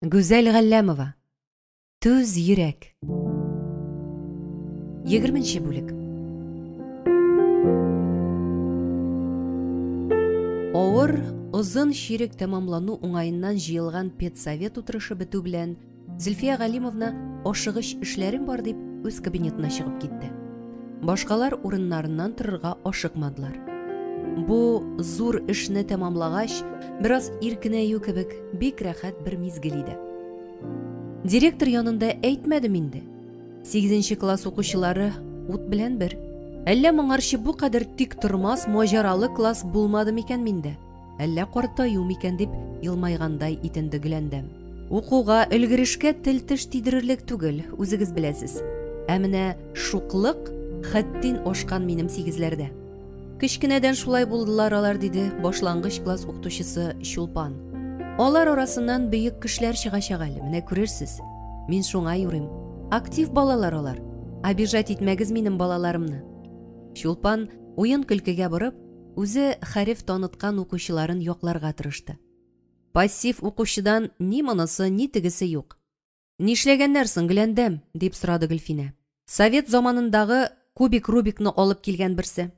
Güzel Галләмова. Түз йөрәк. 20-нче бүлек. Авыр, озын ширек тәмамлану уңайыннан җыелган педсовет утырышы бетү белән, Зөлфия Галимовна ашыгыч эшләрем бар дип үз кабинетына чыгып китте. Башкалар урыннарыннан торырга ашыкмадылар. Бу зур эшне тәмамлагач, бераз иркенәю кебек, бик рәхәт бер мизгел иде. Директор янында әйтмәдем инде. 8-нче класс укучылары ут белән бер. Әллә моңарчы бу кадәр тик тормас, моҗаралы класс булмады микән миндә? Әллә картаю микән дип елмайгандай итенде Гөләндәм. Укуга өлгерешкә тел-теш тидерерлек түгел, үзегез беләсез. Ә менә шуклык хәттин ашкан минем 8-ләрдә. Кичкенәдән шулай булдылар алар, диде башлангыч класс укытучысы Чулпан. Алар арасыннан бөек кешеләр чыгачак әле, менә күрерсез. Мин шуңа юрыйм. Актив балалар алар. Обижать итмәгез минем балаларымны. Чулпан уен көлкегә борып, үзе хәреф таныткан укучыларын якларга тырышты. Пассив укучыдан ни монысы, ни тегесе юк. Нишләгәннәр соң, Гөләндәм, дип сорады Гөлфинә. Совет заманындагы кубик-рубикны алып килгән берсе.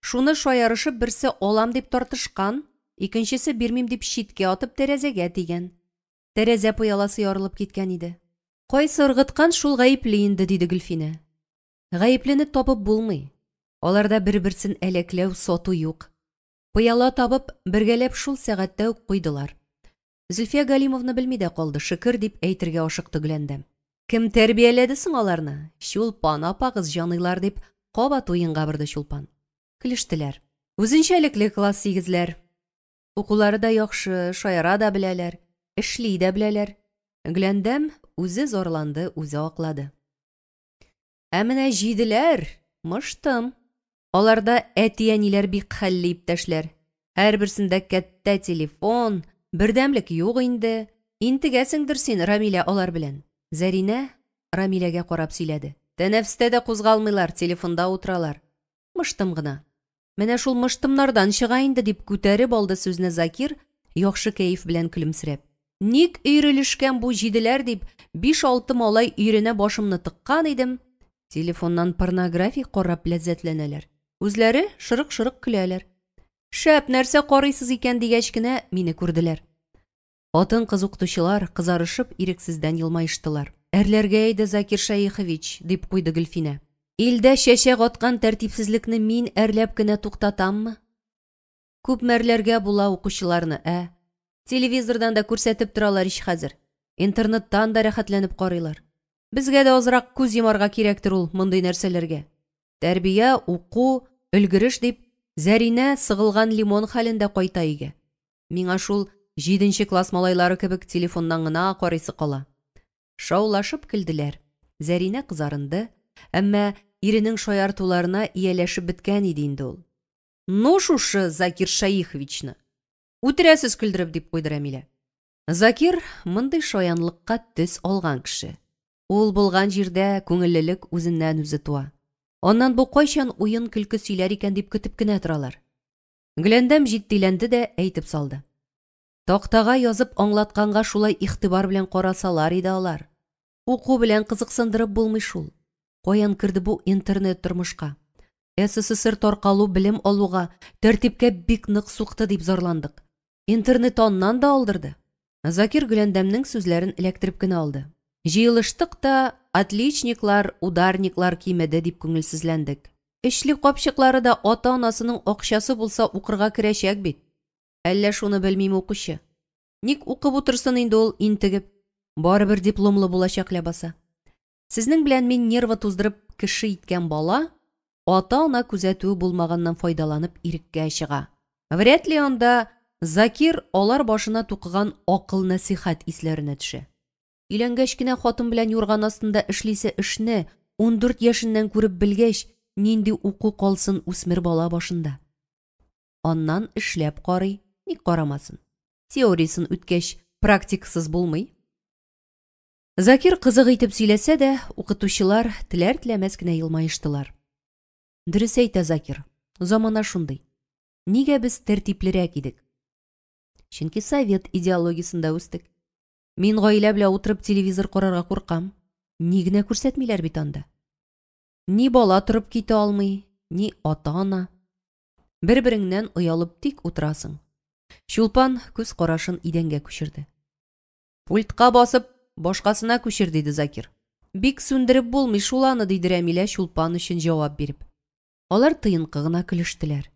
Шуны шаярышып берсе алам дип тартышкан, икенчесе бирмим дип читкә атып тәрәзәгә тигән. Тәрәзә пыяласы ярылып киткән иде. Кайсы ыргыткан шул гаепле инде, диде Гөлфинә. Гаеплене табып булмый. Аларда бер-берсен әләкләү, сату юк. Пыяла табып, бергәләп шул сәгатьтә үк куйдылар. Зөлфия Галимовна белми дә калды, шөкер дип әйтергә ашыкты Гөләндәм. Кем тәрбияләде соң аларны? Чулпан апагыз җаныйлар, дип кабат уенга барды Чулпан. Килештеләр. Үзенчәлекле класс 8-ләр. Укулары да яхшы, шаяра да беләләр, эшли дә беләләр. Гөләндәм үзе зарланды, үзе аклады. Ә менә 7-ләр, мыштым. Аларда әти-әниләр бик хәлле иптәшләр. Һәрберсендә кәттә телефон, бердәмлек юк инде. Интегәсеңдер син Рамилә алар белән. Зәринә Рамиләгә карап сөйләде. Тәнәфестә дә кузгалмыйлар, телефонда утыралар. Мыштым гына. Менә шул мыштымнардан чыга инде, дип күтәреп алды сүзне Закир, яхшы кәеф белән көлемсерәп. Ник өйрелешкән бу 7-ләр дип 5-6 малай өйренә башымны тыккан идем. Телефоннан порнографик карап ләззәтләнәләр. Үзләре шырык-шырык көләләр. Шәп нәрсә карыйсыз икән дигәч кенә мине күрделәр. Атын-кыз укытучылар кызарышып ирексездән елмаештылар. Әрләргә иде Закир Шәйхович, дип куйды Гөлфинә. Илдә чәчәк аткан тәртипсезлекне мин әрләп кенә туктатаммы? Күп мәрләргә була укучыларны, Телевизордан да күрсәтеп торалар ич хәзер. Интернеттан да рәхәтләнеп карыйлар. Безгә дә азрак күз йомарга кирәктер ул мондый нәрсәләргә. Тәрбия, уку, өлгереш дип, Зәринә сыгылган лимон хәлендә кайта өйгә. Миңа шул 7-нче класс малайлары кебек телефоннан гына карыйсы кала. Шаулашып көлделәр. Зәринә кызарынды, әмма иренең шаяртуларына ияләшеп беткән иде инде ул. Ну шушы Закир Шәйховичны үтерәсез көлдереп, дип куйды Рамилә. Закир мондый шаянлыкка төс алган кеше. Ул булган җирдә күңеллелек үзеннән үзе туа. Аннан бу кайчан уен көлке сөйләр икән дип көтеп кенә торалар. Гөләндәм җитдиләнде дә әйтеп салды. Тактага язып аңлатканга шулай игътибар белән карасалар иде алар. Уку белән кызыксындырып булмый шул. Каян кирде бу интернет тормышка? СССР таркалу белем алуга тәртипкә бик нык сукты, дип зарландык. Интернет аннан да алдырды. Закир Гөләндәмнең сүзләрен эләктереп кенә алды. Җыелыштык та отличниклар, ударниклар кимәде, дип күңелсезләндек. Эшли капчыклары да ата-анасының акчасы булса укырга керәчәк бит. Әллә шуны белмим укучы. Ник укып утырсын инде ул интегеп? Барыбер дипломлы булачак ләбаса. Сезнең белән мин нервы туздырып кеше иткән бала, ата-ана күзәтүе булмаганнан файдаланып иреккә чыга. Вряд ли анда Закир алар башына тукыган акыл-насихат исләренә төшә. Өйләнгәч кенә хатын белән юрган астында эшлисе эшне 14 яшеннән күреп белгәч, нинди уку калсын үсмер бала башында. Аннан эшләп карый, ник карамасын. Теориясын үткәч, практикасыз булмый. Закир кызык итеп сөйләсә дә, укытучылар теләр-теләмәс кенә елмаештылар. Дөрес әйтә Закир, замана шундый. Нигә без тәртиплерәк идек? Чөнки совет идеологиясында үстек. Мин гаилә белән утырып телевизор карарга куркам. Ни генә күрсәтмиләр бит анда. Ни бала торып китә алмый, ни ата-ана. Бер-береңнән оялып тик утырасың. Чулпан күз карашын идәнгә күчерде. Пультка басып, башкасына күчер, диде Закир. Бик сүндереп булмый шул аны, диде Рәмилә Чулпан өчен җавап биреп. Алар тыйынкы гына көлештеләр.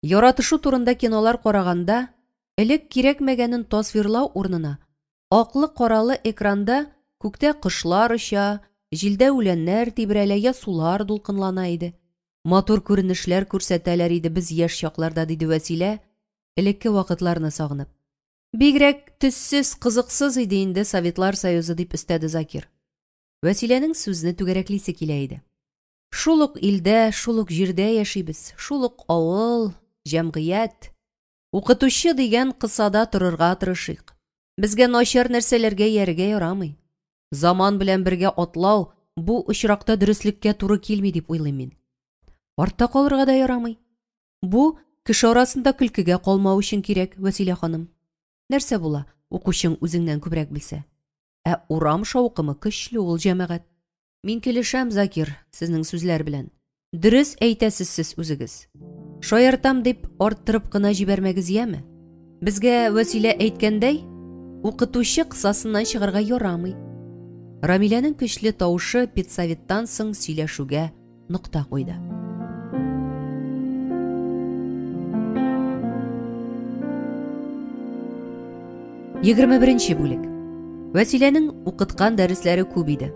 Яратышу турында кинолар караганда, элек кирәкмәгәнен тасвирлау урынына, аклы-каралы экранда күктә кошлар оча, җилдә үләннәр тибрәлә, я сулар дулкынлана иде. Матур күренешләр күрсәтәләр иде без яшь чакларда, диде Вәсилә, элекке вакытларны сагынып. Бигрәк төссез, кызыксыз иде инде Советлар Союзы, дип өстәде Закир. Вәсиләнең сүзне түгәрәклисе килә иде. Шул ук илдә, шул ук җирдә яшибез, шул ук авыл, җәмгыять. Укытучы дигән кысада торырга тырышыйк. Безгә начар нәрсәләргә яригә ярамый. Заман белән бергә атлау бу очракта дөреслеккә туры килми, дип уйлыйм мин. Артта калырга да ярамый. Бу кеше арасында көлкегә калмау өчен кирәк, Вәсилә ханым. Нәрсә була, укучың үзеңнән күбрәк белсә? Урам шаукымы көчле ул, җәмәгать. Мин килешәм, Закир, сезнең сүзләр белән. Дөрес әйтәсез сез үзегез. Шаяртам дип арттырып кына җибәрмәгез, яме? Безгә Вәсилә әйткәндәй, укытучы кысасыннан чыгарга ярамый. Рамиләнең көчле тавышы педсоветтан соң сөйләшүгә нокта куйды. 21 бүлек. Вәсиләнең укыткан дәресләре күп иде.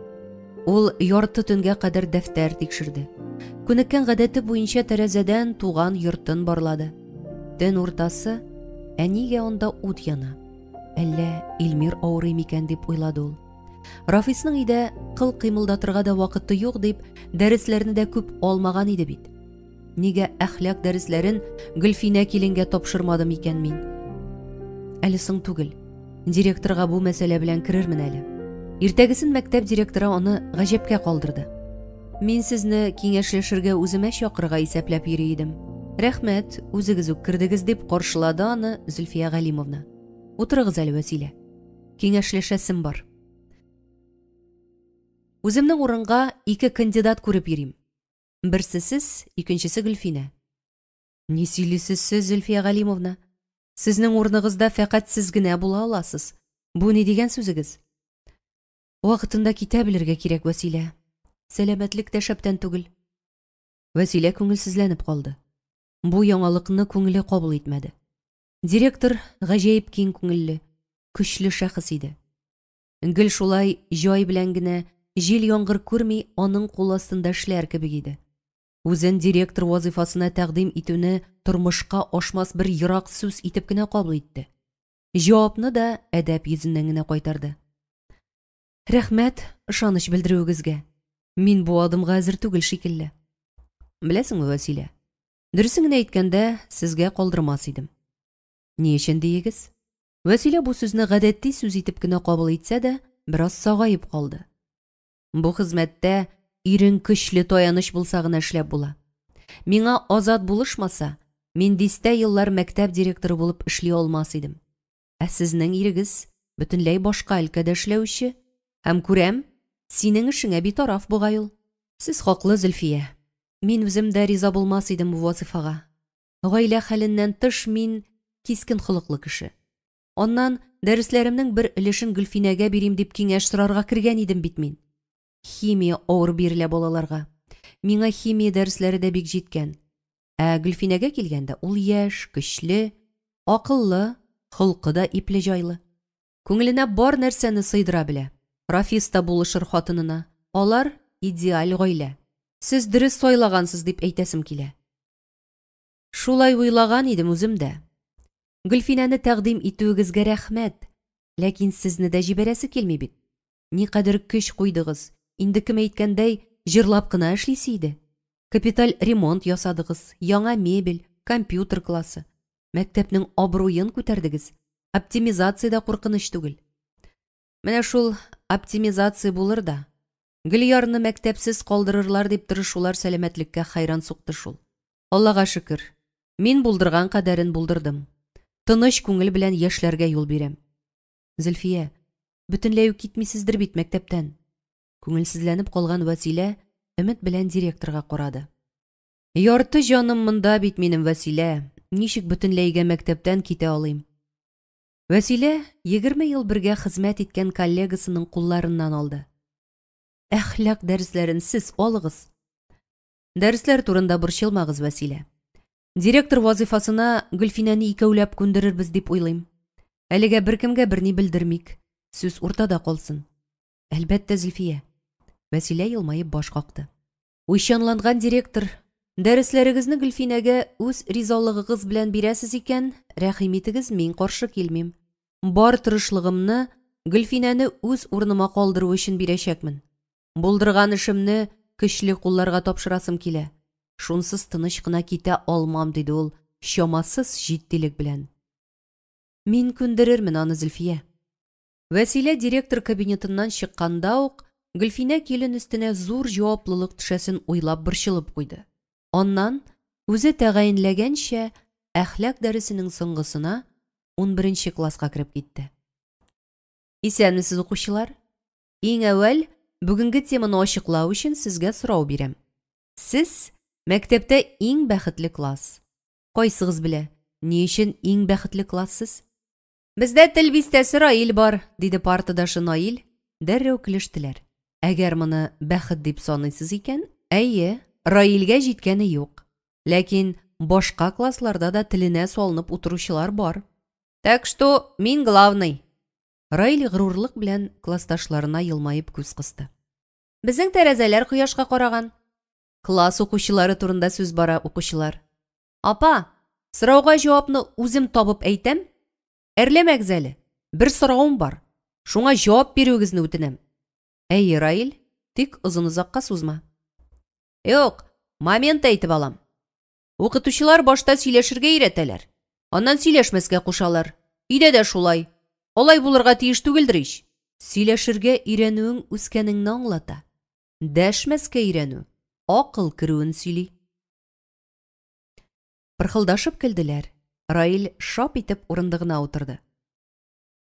Ул ярты төнгә кадәр дәфтәр тикшерде. Күнеккән гадәте буенча тәрәзәдән туган йортын барлады. Төн уртасы, нигә анда ут яна? Әллә Илмир авырый микән дип уйлады ул. Рафисның өйдә кыл кыймылдатырга да вакыты юк дип, дәресләрне дә күп алмаган иде бит. Нигә әхлак дәресләрен Гөлфинә киленгә тапшырмадым икән мин? Әле соң түгел. Директорга бу мәсьәлә белән керермен әле. Иртәгесен мәктәп директоры аны гаҗәпкә калдырды. Мин сезне киңәшләшергә үземә чакырга исәпләп йөри идем. Рәхмәт, үзегез үк кирдегез, дип каршылады аны Зөлфия Галимовна. Утырыгыз әле, Вәсилә. Киңәшләшәсем бар. Үземнең урынга 2 кандидат күреп йөрим. Берсе сез, икенчесе Гөлфинә. Ни сөйлисез сез, Зөлфия Галимовна? Сезнең урыныгызда фәкать сез генә була аласыз. Бу ни дигән сүзегез? Вакытында китә белергә кирәк, Вәсилә. Сәламәтлек тә шәптән түгел. Вәсилә күңелсезләнеп калды. Бу яңалыкны күңеле кабул итмәде. Директор гаҗәеп киң күңелле, көчле шәхес иде. Гөл шулай җай белән генә, җил яңгыр күрми, аның кул астында эшләр кебек иде. Үзен директор вазифасына тәкъдим итүне тормышка ашмас бер ерак сүз итеп кенә кабул итте. Җавапны да әдәп йөзеннән генә кайтарды. Рәхмәт, ышаныч белдерүегезгә. Мин бу адымга әзер түгел шикелле. Беләсеңме, Вәсилә? Дөресен генә әйткәндә, сезгә калдырмас идем. Ни өчен диегез? Вәсилә бу сүзне гадәти сүз итеп кенә кабул итсә дә, бераз сагаеп калды. Бу хезмәттә ирең көчле таяныч булса гына эшләп була. Миңа азат булышмаса, мин 10 еллар мәктәп директоры булып эшли алмас идем. Сезнең ирегез бөтенләй башка өлкәдә эшләүче, һәм күрәм, синең эшеңә битараф бугай ул. Сез хаклы, Зөлфия. Мин үзем дә риза булмас идем бу вазифага. Гаилә хәленнән тыш мин кискен холыклы кеше. Аннан дәресләремнең бер өлешен Гөлфинәгә бирим дип киңәш сорарга кергән идем бит мин. Химия авыр бирелә балаларга. Миңа химия дәресләре дә бик җиткән. Гөлфинәгә килгәндә, ул яшь, көчле, акыллы, холкы да ипле җайлы. Күңеленә бар нәрсәне сыйдыра белә. Рафиста булышыр хатынына. Алар идеаль гаилә. Сез дөрес сайлагансыз дип әйтәсем килә. Шулай уйлаган идем үзем дә. Гөлфинәне тәкъдим итүегезгә рәхмәт, ләкин сезне дә җибәрәсе килми бит. Никадәр көч куйдыгыз. Инде кем әйткәндәй, җырлап кына эшлисе иде. Капиталь ремонт ясадыгыз, яңа мебель, компьютер классы. Мәктәпнең абруен күтәрдегез. Оптимизация да куркыныч түгел. Менә шул оптимизация булыр да. Гөльярны мәктәпсез калдырырлар дип тырышулар сәламәтлеккә хайран сукты шул. Аллага шөкер. Мин булдырган кадәрен булдырдым. Тыныч күңел белән яшьләргә юл бирәм. Зөлфия, Бүтүнләй үк китмисездер бит мәктәптән. Күңелсезләнеп калган Вәсилә өмет белән директорга карады. Ярты җаным монда бит минем, Вәсилә. Ничек бүтүнләйгә мәктәптән китә алыйм? Вәсилә 20 ел бергә хезмәт иткән коллегасының кулларыннан алды. Әхлак дәресләрен сез алыгыз. Дәресләр турында борчылмагыз, Вәсилә. Директор вазифасына Гөлфинәне икәүләп күндерербез дип уйлыйм. Әлегә беркемгә берни белдермик. Сүз уртада калсын. Әлбәттә, Зөлфия. Вәсилә елмаеп баш какты. Уйчанланган директор, дәресләрегезне Гөлфинәгә үз ризалыгыгыз белән бирәсез икән, рәхим итегез, мин каршы килмим. Бар тырышлыгымны Гөлфинәне үз урыныма калдыру өчен бирәчәкмен. Булдырган эшемне көчле кулларга тапшырасым килә. Шунсыз тыныч кына китә алмам, диде ул чамасыз җитдилек белән. Мин күндерермен аны, Зөлфия. Вәсилә директор кабинетыннан чыкканда ук Гөлфинә килен өстенә зур җаваплылык төшәсен уйлап борчылып куйды. Аннан үзе тәгаенләгәнчә әхлак дәресенең соңгысына 11 класска кереп китте. Исәнмесез, укучылар? Иң әүвәл бүгенге теманы ачыклау өчен сезгә сорау бирәм. Сез мәктәптә иң бәхетле класс. Кайсыгыз белә, ни өчен иң бәхетле классыз? Бездә тел бистәсе Раил бар, диде партадашы Наил. Дәррәү көлештеләр. Әгәр моны бәхет дип саныйсыз икән, әйе, Раилгә җиткәне юк. Ләкин башка классларда да теленә салынып утыручылар бар. Так что мин главный. Раил горурлык белән классташларына елмаеп күз кысты. Безнең тәрәзәләр кояшка караган. Класс укучылары турында сүз бара, укучылар. Апа, сорауга җавапны үзем табып әйтәм. Әрләмәгез әле. Бер сораум бар. Шуңа җавап бирүегезне үтенәм. Әйе, Раил, тик озын-озакка сузма. Юк, момент әйтеп алам. Укытучылар башта сөйләшергә өйрәтәләр. Аннан сөйләшмәскә кушалар. Өйдә дә шулай. Алай булырга тиеш түгелдер ич. Сөйләшергә өйрәнүең үскәнеңне аңлата. Дәшмәскә өйрәнү акыл керүен сөйли. Пырхылдашып көлделәр. Раил шап итеп урындыгына утырды.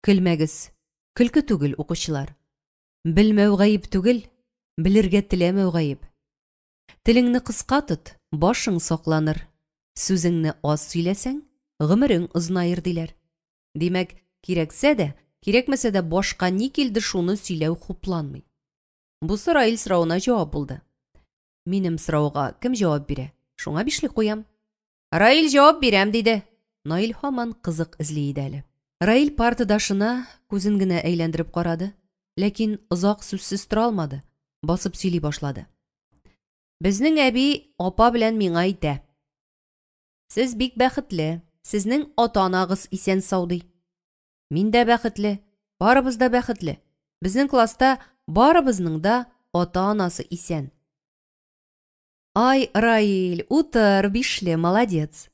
Көлмәгез. Көлке түгел, укучылар. Белмәү гаип түгел, белергә теләмәү гаип. Телеңне кыска тот, башың сакланыр. Сүзеңне аз сөйләсәң, гомерең озынайыр диләр. Димәк, кирәксә дә, кирәкмәсә дә башка ни килде шуны сөйләү хупланмый. Бу Раил сорауына җавап булды. Минем сорауга кем җавап бирә? Шуңа бишлек куям. Раил җавап бирәм, диде. Наил һаман кызык эзли иде әле. Раил партадашына күзен генә әйләндереп карады, ләкин озак сүзсез тора алмады, басып сөйли башлады. Безнең әби апа белән миңа әйтә. Сез бик бәхетле, сезнең ата-анагыз исән сау. Мин дә бәхетле, барыбыз да бәхетле. Безнең класста барыбызның да ата-анасы исән. Ай, Раил, утыр, бишле, молодец.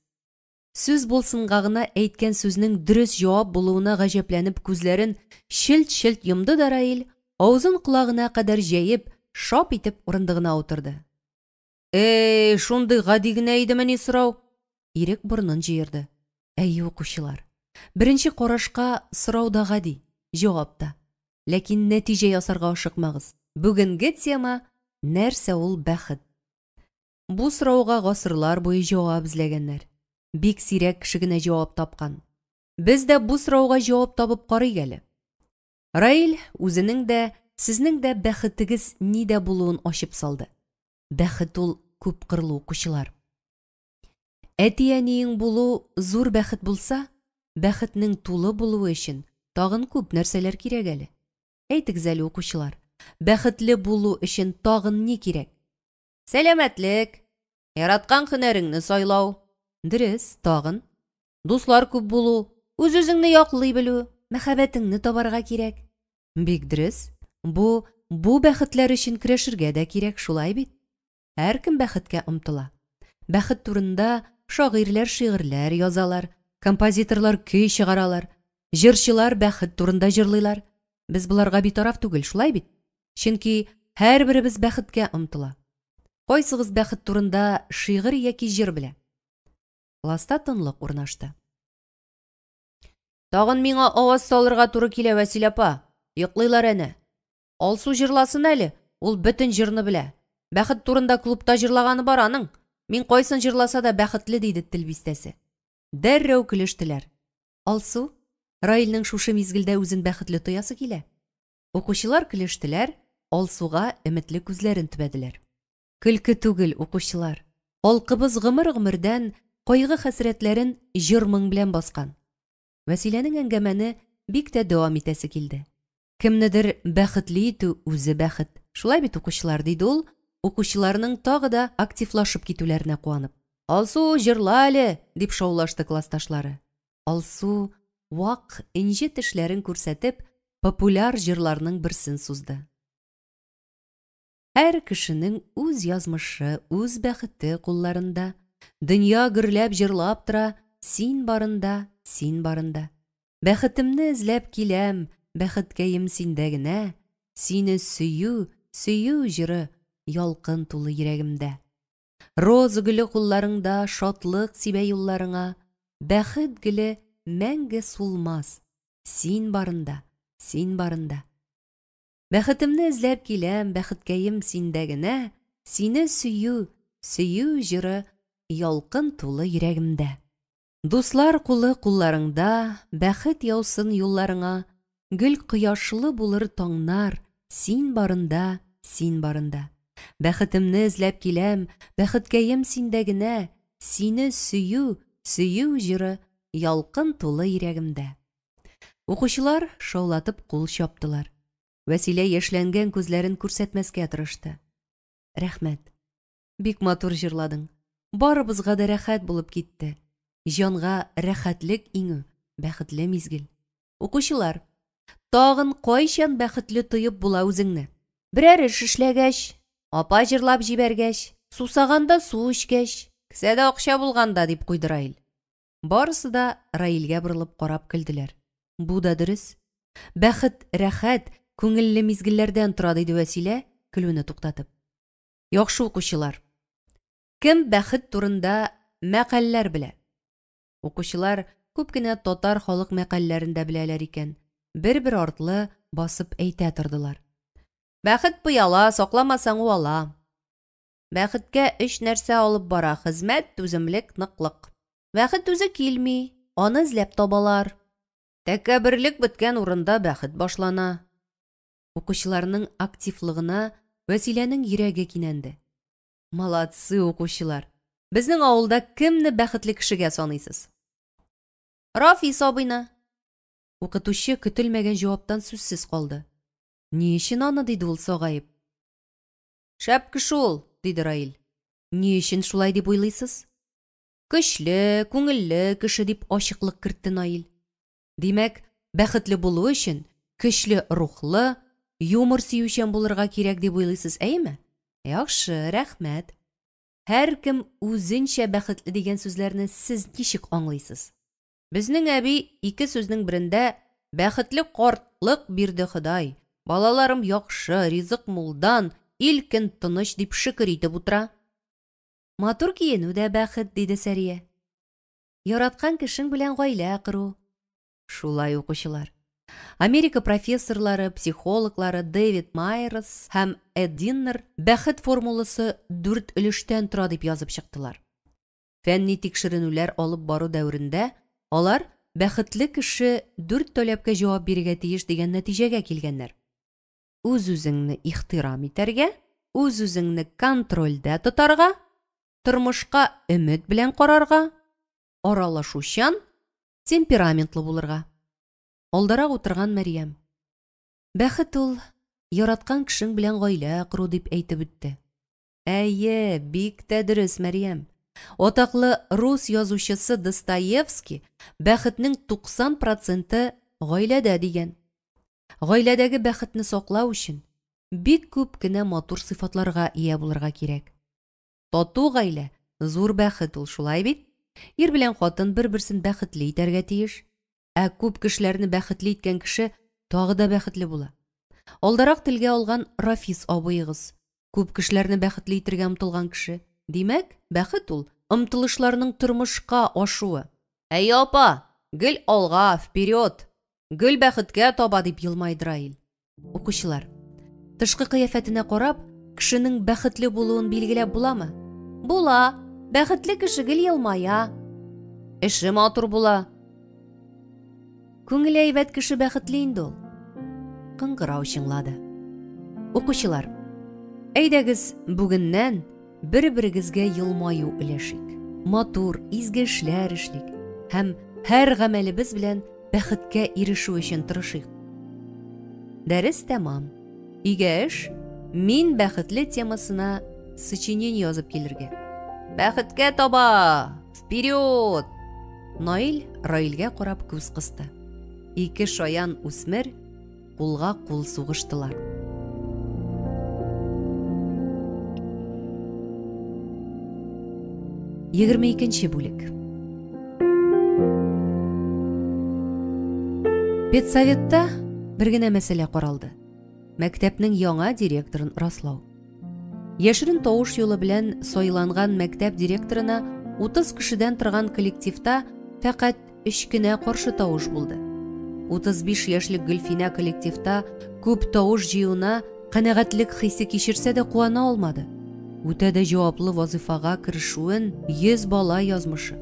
Сүз булсынга гына әйткән сүзнең дөрес җавап булуына гаҗәпләнеп күзләрен шилт-шилт йомды да Раил, авызын колагына кадәр җәеп, шап итеп урындыгына утырды. Шундый гади генә идеме сорау? Ирек борынын җыерды. Әйе, укучылар. Беренче карашка сорау да гади, җавап та. Ләкин нәтиҗә ясарга ашыкмагыз. Бүгенге тема нәрсә ул бәхет? Бу сорауга гасырлар буе җавап эзләгәннәр. Бик сирәк кеше генә җавап тапкан. Без дә бу сорауга җавап табып карыйк әле. Раил үзенең дә, сезнең дә бәхетегез нидә булуын ачып салды. Бәхет ул күп кырлы, укучылар. Әти-әниең булу зур бәхет булса, бәхетнең тулы булуы өчен тагын күп нәрсәләр кирәк әле. Әйтегез әле, укучылар, бәхетле булу өчен тагын ни кирәк? Сәламәтлек, яраткан һөнәреңне сайлау. Дөрес, тагын. Дуслар күп булу, үз-үзеңне яклый белү, мәхәббәтеңне табарга кирәк. Бик дөрес. Бу бәхетләр өчен көрәшергә дә кирәк, шулай бит? Һәркем бәхеткә омтыла. Бәхет турында шагыйрьләр шигырьләр язалар, композиторлар көй чыгаралар, җырчылар бәхет турында җырлыйлар. Без буларга битараф түгел, шулай бит? Чөнки һәрберебез бәхеткә омтыла. Кайсыгыз бәхет турында шигырь яки җыр белә? Класста тынлык урнашты. Тагын миңа аваз салырга туры килә, Вәсилә апа. йоклыйлар әне. Алсу жырласын әле, ул бөтен жырны белә. Бәхет турында клубта жырлаганы бар аның. Мин кайсын жырласа да бәхетле диде тел бистәсе. Дәррәү көлештеләр. Алсу, Раилнең шушы мизгелдә үзен бәхетле тоясы килә. Укучылар көлештеләр, Алсуга өметле күзләрен төбәделәр. Көлке түгел, укучылар. Халкыбыз гомер-гомердән кайгы хәсрәтләрен җыр-моң белән баскан. Вәсиләнең әңгәмәне бик тә дәвам итәсе килде. Кемнедер бәхетле итү үзе бәхет. Шулай бит, укучылар, диде ул, укучыларның тагы да активлашып китүләренә куанып. Алсу, җырла әле, дип шаулашты классташлары. Алсу вак инҗе тешләрен күрсәтеп, популяр җырларның берсен сузды. Һәр кешенең үз язмышы, үз бәхете кулларында. Дөнья гөрләп җырлап тора, син барында, син барында. Бәхетемне эзләп киләм, бәхеткәем синдә генә. Сине сөю, сөю җыры, ялкын тулы йөрәгемдә. Роза гөле кулларыңда, шатлык сибә юлларыңа. Бәхет гөле мәңге сулмас. Син барында, син барында. Бәхетемне эзләп киләм, бәхеткәем синдә генә. Сине сөю, сөю җыры, ялкын тулы йөрәгемдә. Дуслар кулы кулларыңда, бәхет яусын юлларыңа. Гөл кояшлы булыр таңнар, син барында, син барында. Бәхетемне эзләп киләм, бәхеткәем синдә генә. Сине сөю, сөю җыры, ялкын тулы йөрәгемдә. Укучылар шаулатып кул чаптылар. Вәсилә яшьләнгән күзләрен күрсәтмәскә тырышты. Рәхмәт. Бик матур җырладың. Барыбызга да рәхәт булып китте. Җанга рәхәтлек иңү, бәхетле мизгел. Укучылар, тагын кайчан бәхетле тоеп була үзеңне? Берәр эш эшләгәч, апа җырлап җибәргәч, сусаганда су эчкәч, кесәдә акча булганда, дип куйды Раил. Барысы да Раилгә борылып карап көлделәр. Бу да дөрес. Бәхет, рәхәт, күңелле мизгелләрдән тора, диде Вәсилә, көлүне туктатып. Яхшы укучылар. Кем бәхет турында мәкалләр белә? Укучылар күп кенә татар халык мәкалләрендә беләләр икән. Бер-бер артлы басып әйтә тордылар. Бәхет пыяла, сакламасаң уала. Бәхеткә өч нәрсә алып бара: хезмәт, түземлек, ныклык. Бәхет үзе килми, аны эзләп табалар. Тәкәбберлек беткән урында бәхет башлана. Укучыларның активлыгына Вәсиләнең йөрәге кинәнде. Молодцы, укучылар. Безнең авылда кемне бәхетле кешегә саныйсыз? Рафис абыйны. Укытучы көтелмәгән җаваптан сүзсез калды. Ни өчен аны, диде ул сагаеп. Шәп кеше ул, диде Раил. Ни өчен шулай дип уйлыйсыз? Көчле, күңелле кеше, дип ачыклык кертте Наил. Димәк, бәхетле булу өчен көчле рухлы, юмор сөючән булырга кирәк дип уйлыйсыз, әйме? Яхшы, рәхмәт. Һәр кем үзенчә бәхетле дигән сүзләрне сез ничек аңлыйсыз? Безнең әби ике сүзнең берендә бәхетле картлык бирде Ходай. Балаларым яхшы, ризык мулдан, илкен тыныч дип шөкер итеп утыра. Матур киенү дә бәхет, диде Сәрия. Яраткан кешең белән гаилә кору. Шулай, укучылар. Америка профессорлары, психологлары Дэвид Майерс һәм Эд Диннер бәхет формуласы 4 өлештән тора дип язып чыктылар. Фәнни тикшеренүләр алып бару дәврендә алар бәхетле кеше 4 таләпкә җавап бирергә тиеш дигән нәтиҗәгә килгәннәр. Үз-үзеңне ихтирам итәргә, үз-үзеңне контрольдә тотарга, тормышка өмет белән карарга, аралашучан, темпераментлы булырга. Алдарак утырган Мәрьям. Бәхет ул яраткан кешең белән гаилә кору дип әйтеп үтте. Әйе, бик тә дөрес, Мәрьям. Атаклы рус язучысы Достоевский бәхетнең 90% гаиләдә дигән. Гаиләдәге бәхетне саклау өчен бик күп кенә матур сыйфатларга ия булырга кирәк. Тату гаилә зур бәхет ул, шулай бит? Ир белән хатын бер-берсен бәхетле итәргә тиеш. Ә күп кешеләрне бәхетле иткән кеше тагы да бәхетле була. Алдарак телгә алган Рафис абыегыз күп кешеләрне бәхетле итәргә омтылган кеше. Димәк, бәхет ул омтылышларның тормышка ашуы. Әй апа, гел алга, вперед! Гел бәхеткә таба, дип елмайды Раил. Укучылар, тышкы кыяфәтенә карап, кешенең бәхетле булуын билгеләп буламы? Була. Бәхетле кеше гел елмая. Эше матур була. Күңеле әйбәт кеше бәхетле инде ул. Кыңгырау чыңлады. Укучылар, әйдәгез бүгеннән бер-берегезгә елмаю өләшик. Матур, изге эшләр эшлик һәм һәр гамәлебез белән бәхеткә ирешү өчен тырышыйк. Дәрес тәмам. Өйгә эш, мин бәхетле темасына сочинение язып килергә. Бәхеткә таба! Вперед! Наил Раилгә карап күз кысты. Ике шаян үсмер кулга кул сугыштылар. Егерме икенче бүлек. Педсоветта бер генә мәсьәлә каралды. Мәктәпнең яңа директорын раслау. Яшерен тавыш юлы белән сайланган мәктәп директорына 30 кешедән торган коллективта фақат 3 кенә каршы тавыш булды. 35 яшьлек Гөлфинә коллективта күп тавыш җыюына канәгатьлек хисе кичерсә дә куана алмады. Үтә дә җаваплы вазифага керешүен 100 бала язмышы,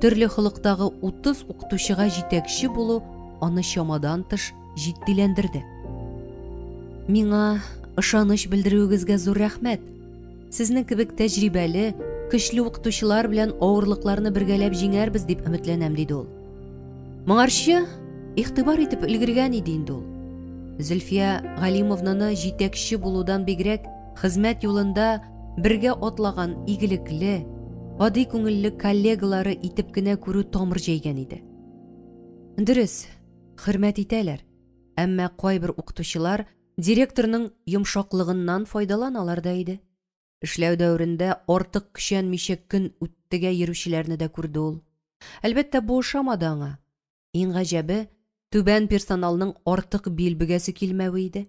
төрле хылыктагы 30 укытучыга җитәкче булу аны чамадан тыш җитдиләндерде. Миңа ышаныч белдерүегезгә зур рәхмәт. Сезнең кебек тәҗрибәле, көчле укытучылар белән авырлыкларны бергәләп җиңәрбез дип өметләнәм, диде ул. Моңарчы игътибар итеп өлгергән иде инде ул. Зөлфия Галимовнаны җитәкче булудан бигрәк хезмәт юлында бергә атлаган игелекле, гади күңелле коллегалары итеп кенә күрү тамыр җәйгән иде. Дөрес, хөрмәт итәләр, әмма кайбер укытучылар директорның йомшаклыгыннан файдаланалар да иде. Эшләү дәврендә артык көчәнмичә көн үттегә йөрүчеләрне дә күрде ул. Әлбәттә, бу ошамады аңа. Иң гаҗәбе, түбән персоналның артык билбегәсе килмәве иде.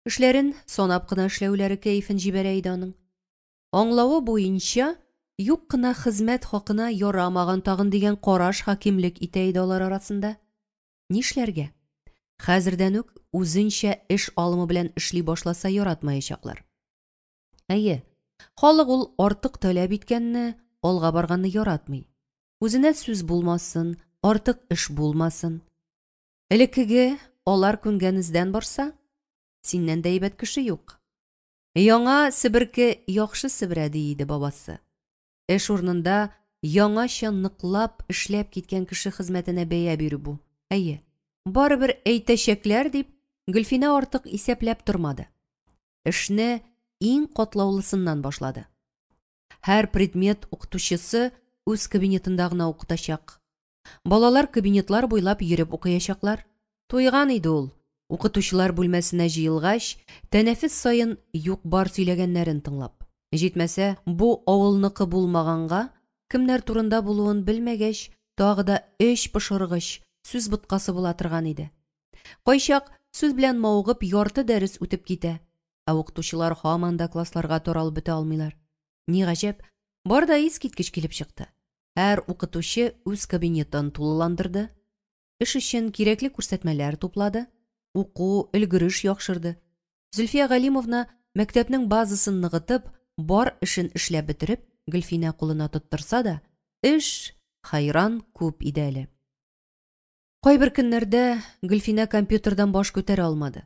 Эшләрен санап кына эшләүләре кәефен җибәрә иде аның. Аңлавы буенча, юк кына хезмәт хакына ярамаган тагын дигән караш хакимлек итә иде алар арасында. Нишләргә? Хәзердән үк үзенчә эш алымы белән эшли башласа яратмаячаклар. Әйе, халык ул артык таләп иткәнне, алга барганны яратмый. Үзенә сүз булмасын, артык эш булмасын. Элеккеге алар күнгәнездән барса, синнән дә әйбәт кеше юк. Яңа себерке яхшы себерәди иде бабасы. Эш урынында яңача ныклап эшләп киткән кеше хезмәтенә бәя бирү бу. Әйе, барыбер әйтәчәкләр дип, Гөлфинә артык исәпләп тормады. Эшне иң катлаулысыннан башлады. Һәр предмет укытучысы үз кабинетында гына укытачак. Балалар кабинетлар буйлап йөреп укыячаклар. Туйган иде ул. Укытучылар бүлмәсенә җыелгач, тәнәфес сайын юк-бар сөйләгәннәрен тыңлап. Җитмәсә, бу авылныкы булмаганга, кемнәр турында булуын белмәгәч, тагы да эш пошыргыч сүз боткасы була торган иде. Кайчак сүз белән мавыгып ярты дәрес үтеп китә. Ә укытучылар һаман да классларга таралып бетә алмыйлар. Ни гаҗәп, бар да искиткеч килеп чыкты. Һәр укытучы үз кабинетын тулыландырды. Эш өчен кирәкле күрсәтмәләр туплады. Уку, өлгереш яхшырды. Зөлфия Галимовна мәктәпнең базасын ныгытып, бар эшен эшләп бетереп, Гөлфинә кулына тоттырса да, эш хайран күп иде әле. Кайбер көннәрдә Гөлфинә компьютердан баш күтәрә алмады.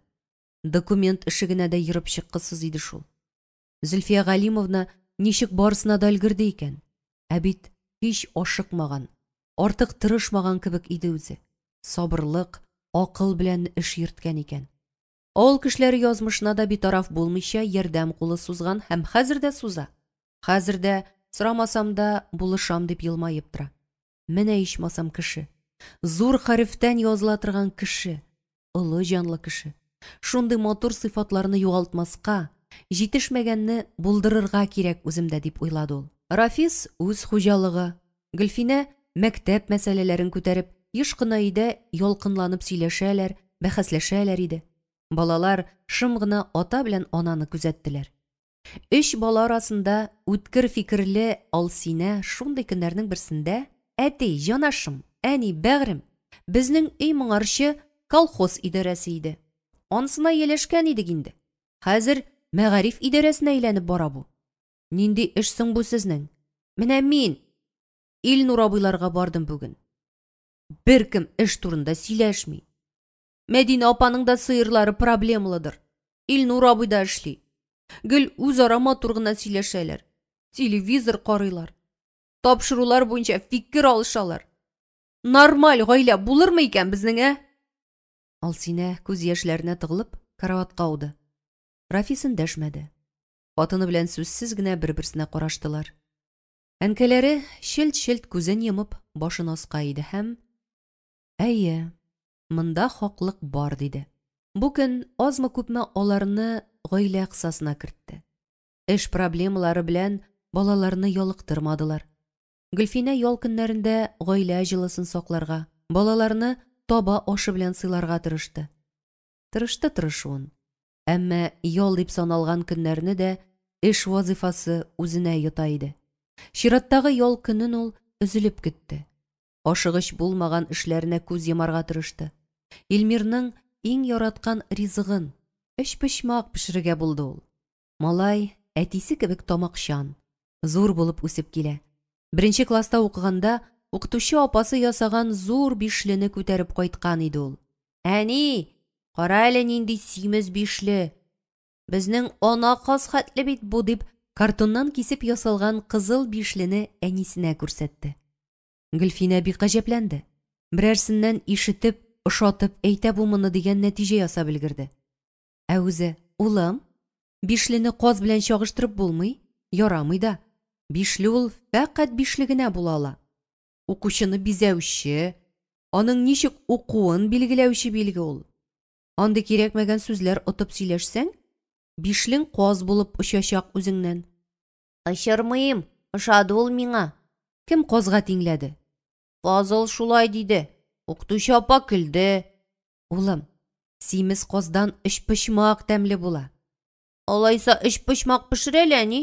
Документ ишегенә дә йөреп чыккысыз иде шул. Зөлфия Галимовна ничек барысына да өлгерде икән? Ә бит һич ашыкмаган, артык тырышмаган кебек иде үзе. Сабырлык, акыл белән эш йөрткән икән. Авыл кешеләре язмышына да битараф булмыйча ярдәм кулы сузган һәм хәзер дә суза. Хәзер дә сорамасам да булышам дип елмаеп тора. Менә ичмасам кеше. Зур хәрефтән языла торган кеше. Олы җанлы кеше. Шундый матур сыйфатларны югалтмаска, җитешмәгәнне булдырырга кирәк үземдә дип уйлады ул. Рафис үз хуҗалыгы. Гөлфинә мәктәп мәсьәләләрен күтәреп, еш кына өйдә ялкынланып сөйләшәләр, бәхәсләшәләр иде. Балалар шым гына ата белән ананы күзәттеләр. Өч бала арасында үткер фикерле Алсинә шундый көннәрнең берсендә: "Әти, җанашым, әни, бәгърем, безнең өй моңарчы колхоз идарәсе иде. Ансына елешкән идек инде. Хәзер мәгариф идарәсенә әйләнеп бара бу. Нинди эш соң бу сезнең? Менә мин Илнур абыйларга бардым бүген. Беркем эш турында сөйләшми. Мәдинә апаның да сыерлары проблемалыдыр. Илнур абый да эшли. Гел үзара матур гына сөйләшәләр. Телевизор карыйлар. Тапшырулар буенча фикер алышалар. Нормаль гаилә булырмы икән безнең, ә? Алсинә күз яшьләренә тыгылып караватка ауды. Рафис эндәшмәде. Хатыны белән сүзсез генә бер-берсенә караштылар. Әнкәләре шелт-шелт күзен йомып башын аска иде һәм әйе, монда хаклык бар диде. Бу көн азмы-күпме аларны гаилә кысасына кертте. Эш проблемалары белән балаларны ялыктырмадылар. Гөлфинә ял көннәрендә гаилә җылысын сакларга, балаларны таба ашы белән сыйларга тырышты. Тырышты тырышуын. Әмма ял дип саналган көннәрне дә эш вазифасы үзенә йота иде. Чираттагы ял көнен ул өзелеп китте. Ашыгыч булмаган эшләренә күз йомарга тырышты. Илмирның иң яраткан ризыгын, эч-пычмак пешерергә булды ул. Малай әтисе кебек тамакчан, зур булып үсеп килә. Беренче класста укыганда укытучы апасы ясаган зур бишлене күтәреп кайткан иде ул. Әни, кара әле нинди симез бишле. Безнең ана каз хәтле бит бу дип картоннан кисеп ясалган кызыл бишлене әнисенә күрсәтте. Гөлфинә бик гаҗәпләнде. Берәрсеннән ишетеп, ошатып әйтә бу моны дигән нәтиҗә ясап өлгерде. Ә үзе, улым, бишлене каз белән чагыштырып булмый, ярамый да. Бишле ул фәкать бишле генә була ала. Укучыны бизәүче, аның ничек укуын билгеләүче билге ул. Андый кирәкмәгән сүзләр отып сөйләшсәң, бишлең каз булып очачак үзеңнән. Ышырмыйм, ошады ул миңа. Кем казга тиңләде? Фазыл шулай диде. Укытучы апа көлде. Улым, симез каздан эч-пычмак тәмле була. Алайса эч-пычмак пешерә әле, әни?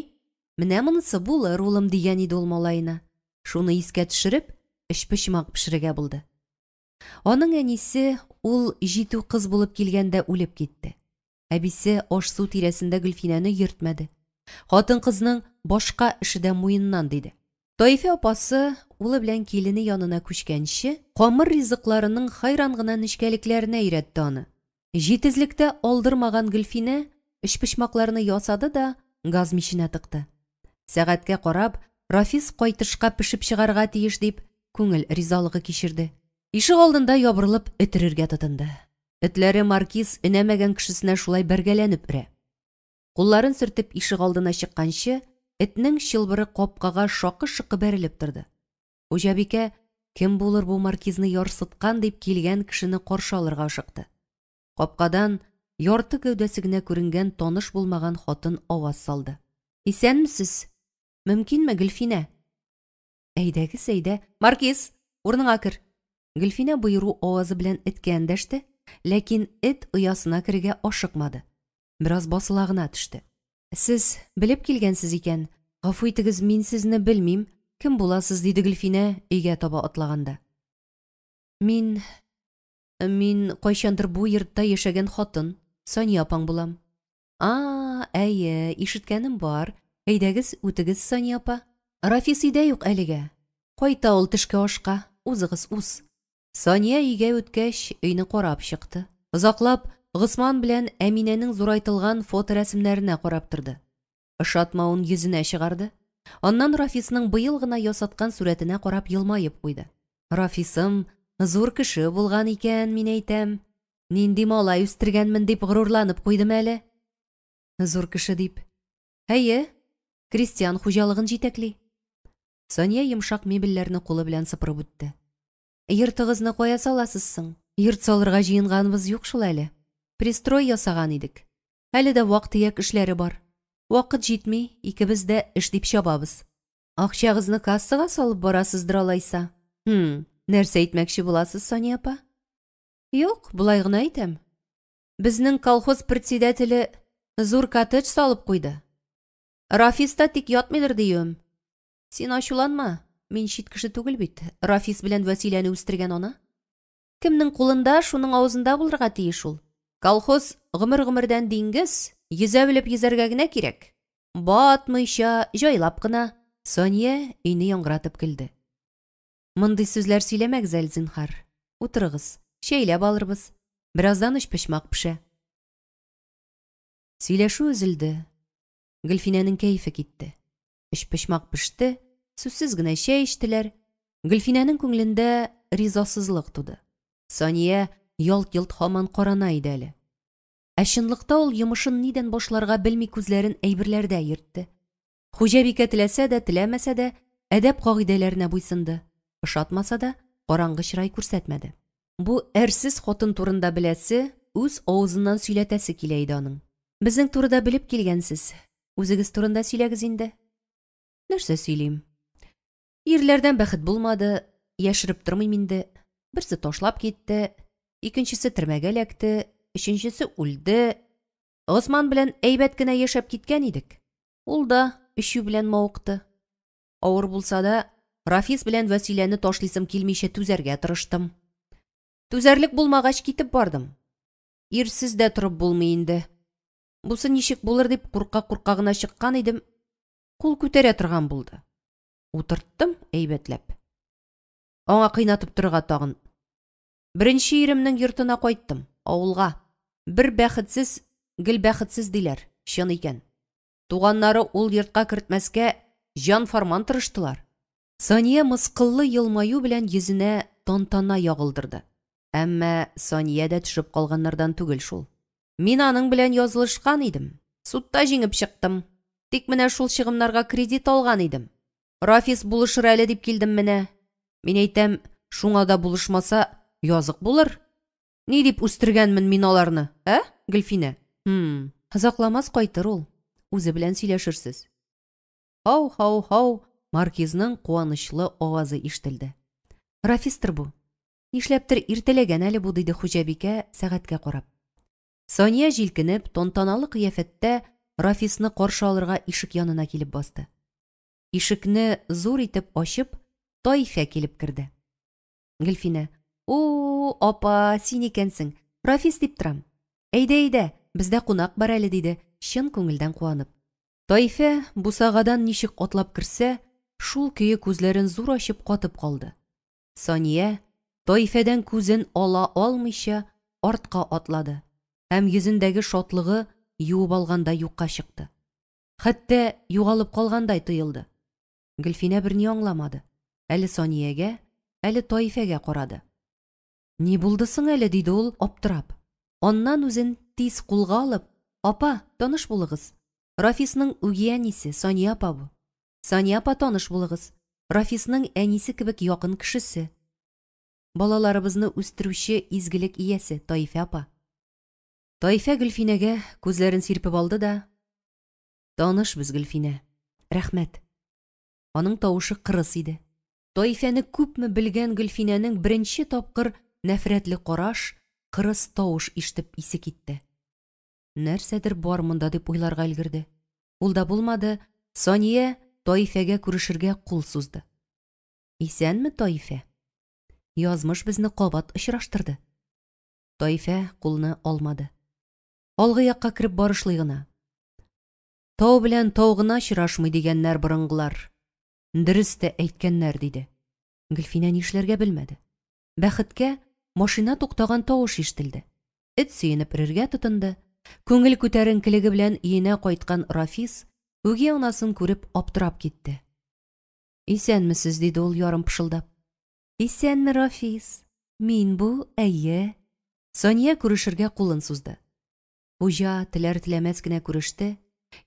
Менә монысы булыр, улым, дигән иде ул малайына. Шуны искә төшереп, эч-пычмак пешерергә булды. Аның әнисе ул җитү кыз булып килгәндә үлеп китте. Әбисе аш-су тирәсендә Гөлфинәне йөртмәде. Хатын-кызның башка эше дә муеннан диде. Таифа апасы улы белән килене янына күчкәнче, камыр ризыкларының хайран гына нечкәлекләренә өйрәтте аны. Җитезлектә алдырмаган Гөлфинә эч-пычмакларны ясады да газ миченә тыкты. Сәгатькә карап, Рафис кайтышка пешеп чыгарга тиеш дип, күңел ризалыгы кичерде. Ишек алдында ябырылып этерергә тотынды. Этләре Маркиз энәмәгән кешесенә шулай бәргәләнеп өрә. Кулларын сөртеп ишек алдына чыкканчы, этнең чылбыры капкага шакы-шыкы бәрелеп торды. Хуҗабикә, кем булыр бу Маркизны ярсыткан дип килгән кешене каршы алырга ашыкты. Капкадан ярты гәүдәсе генә күренгән таныш булмаган хатын аваз салды. Исәнмесез? Мөмкинме, Гөлфинә? Әйдәгез, әйдә. Маркиз, урыныңа кер. Гөлфинә боеру авазы белән эткә эндәште, ләкин эт оясына керергә ашыкмады. Бераз басыла гына төште. Сез белеп килгәнсез икән, гафу итегез, мин сезне белмим. Кем буласыз? Диде Гөлфинә өйгә таба атлаганда. Мин кайчандыр бу йортта яшәгән хатын, Сания апаң булам. Әйе, ишеткәнем бар. Әйдәгез, үтегез, Сания апа. Рафис өйдә юк әлегә. Кайта ул төшкә ашка. Узыгыз, уз. Сания өйгә үткәч, өйне карап чыкты. Озаклап Госман белән Әминәнең зурайтылган фоторәсемнәренә карап торды. Ышатмавын йөзенә чыгарды. Аннан Рафисның быел гына ясаткан сурәтенә карап елмаеп куйды. Рафисым зур кеше булган икән, мин әйтәм. Нинди малай үстергәнмен дип горурланып куйдым әле. Зур кеше дип. Әйе, крестьян хуҗалыгын җитәкли. Сания йомшак мебельләрне кулы белән сыпырып үтте. Йортыгызны кая саласыз соң? Йорт салырга җыенганбыз юк шул әле. Пристрой ясаган идек. Әле дә вак-төяк эшләре бар. Вакыт җитми, икебез дә эш дип чабабыз. Акчагызны кассага салып барасыздыр алайса. Нәрсә әйтмәкче буласыз, Сания апа? Юк, булай гына әйтәм. Безнең колхоз председателе зур коттедж салып куйды. Рафиста тик ятмыйдыр диюм. Син ачуланма, мин чит кеше түгел бит. Рафис белән Вәсиләне үстергән ана. Кемнең кулында, шуның авызында булырга тиеш ул. Колхоз гомер-гомердән диңгез, йөзә белеп йөзәргә генә кирәк. Батмыйча, җайлап кына. Соня өйне яңгыратып көлде. Мондый сүзләр сөйләмәгез әле, зинһар. Утырыгыз, шәйләп алырбыз. Бераздан өчпочмак пешә. Сөйләшү өзелде. Гөлфинәнең кәефе китте. Өчпочмак пеште, сүзсез генә чәй эчтеләр. Гөлфинәнең күңелендә ризасызлык туды. Соня ялт-йолт һаман карана иде әле. Ә чынлыкта ул йомышын нидән башларга белми күзләрен әйберләрдә йөртте. Хуҗабикә теләсә дә, теләмәсә дә, әдәп кагыйдәләренә буйсынды. Ышатмаса да, караңгы чырай күрсәтмәде. Бу әрсез хатын турында беләсе, үз авызыннан сөйләтәсе килә иде аның. Безнең турыда белеп килгәнсез. Үзегез турында сөйләгез инде. Нәрсә сөйлим? Ирләрдән бәхет булмады, яшереп тормыйм инде. Берсе ташлап китте, икенчесе төрмәгә эләкте, өченчесе үлде. Госман белән әйбәт кенә яшәп киткән идек. Ул да өчү белән мавыкты. Авыр булса да, Рафис белән Вәсиләне ташлыйсым килмичә түзәргә тырыштым. Түзәрлек булмагач китеп бардым. Ирсез дә торып булмый инде. Бусы ничек булыр дип курка-курка гына чыккан идем. Кул күтәрә торган булды. Утырттым әйбәтләп. Аңа кыйнатып торырга тагын. Беренче иремнең йортына кайттым, авылга. Бер бәхетсез, гел бәхетсез диләр, чын икән. Туганнары ул йортка кертмәскә җан фарман тырыштылар. Соня мыскыллы елмаю белән йөзенә тантана ягылдырды. Әмма Соня дә төшеп калганнардан түгел шул. Мин аның белән язылышкан идем. Судта җиңеп чыктым. Тик менә шул чыгымнарга кредит алган идем. Рафис булышыр әле дип килдем менә. Мин әйтәм, шуңа да булышмаса, язык булыр. Ни дип үстергәнмен мин аларны, Гөлфинә? Хазакламас кайтыр ул. Үзе белән сөйләшерсез. Хау-хау-хау, маркизның куанычлы авазы ишетелде. Рафистыр бу. Нишләптер иртәләгән әле бу, диде Хуҗабикә сәгатькә карап. Соня җилкенеп, тантаналы кыяфәттә Рафисны каршы алырга ишек янына килеп басты. Ишекне зур итеп ачып, Таифә килеп керде. Гөлфинә: "О, апа, син икәнсең. Рафис дип торам. Әйдә, бездә кунак бар әле", диде, чын күңелдән куанып. Таифә бусагадан ничек атлап керсә, шул көе күзләрен зур ачып катып калды. Соня Таифәдән күзен ала алмыйча артка атлады. Һәм йөзендәге шатлыгы юып алганда юкка чыкты. Хәтта югалып калгандай тоелды. Гөлфинә берни аңламады. Әле Сониягә, әле Таифәгә карады. "Ни булды соң әле?" диде ул аптырап. Аннан үзен тиз кулга алып: "Апа, таныш булыгыз. Рафисның үги әнисе Соня апа бу. Соня апа, таныш булыгыз. Рафисның әнисе кебек якын кешесе. Балаларыбызны үстерүче изгелек иясе Таифә апа." Таифә Гөлфинәгә күзләрен сирпеп алды да: "Таныш без, Гөлфинә. Рәхмәт." Аның тавышы кырыс иде. Таифәне күпме белгән Гөлфинәнең беренче тапкыр нәфрәтле караш, кырыс тавыш ишетеп исе китте. Нәрсәдер бар монда дип уйларга өлгерде. Ул да булмады, Соня Таифәгә күрешергә кул сузды. "Исәнме, Таифә? Язмыш безне кабат очраштырды." Таифә кулны алмады. Алгы якка кирип барышлый гына. "Тау белән тау гына очрашмый дигәннәр борынгылар. Дөрес тә әйткәннәр", диде. Гөлфинә нишләргә белмәде. Бәхеткә машина туктаган тавыш ишетелде. Эт сөенеп өрергә тотынды. Күңел күтәренкелеге белән өенә кайткан Рафис үги анасын күреп аптырап китте. "Исәнмесез?" диде ул ярым пышылдап. "Исәнме, Рафис? Мин бу, әйе." Соня күрешергә кулын сузды. Хуҗа теләр-теләмәс кенә күреште.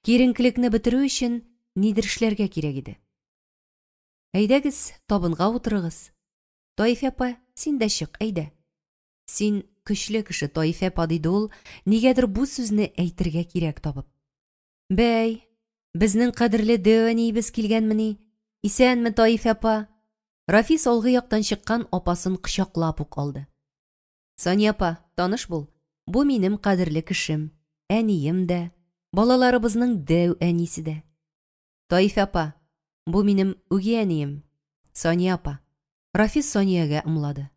Киренкелекне бетерү өчен нидер эшләргә кирәк иде. "Әйдәгез, табынга утырыгыз. Таифә апа, син дә чык, әйдә. Син көчле кеше, Таифә апа", диде ул, нигәдер бу сүзне әйтергә кирәк табып. "Бәй, безнең кадерле дәвәниебез килгәнмени? Исәнме, Таифә апа?" Рафис алгы яктан чыккан апасын кочаклап ук алды. "Соня апа, таныш бул. Бу минем кадерле кешем, әнием дә, балаларыбызның дәү әнисе дә. Таифә апа, бу минем үги әнием, Соня апа." Рафис Сониягә ымлады.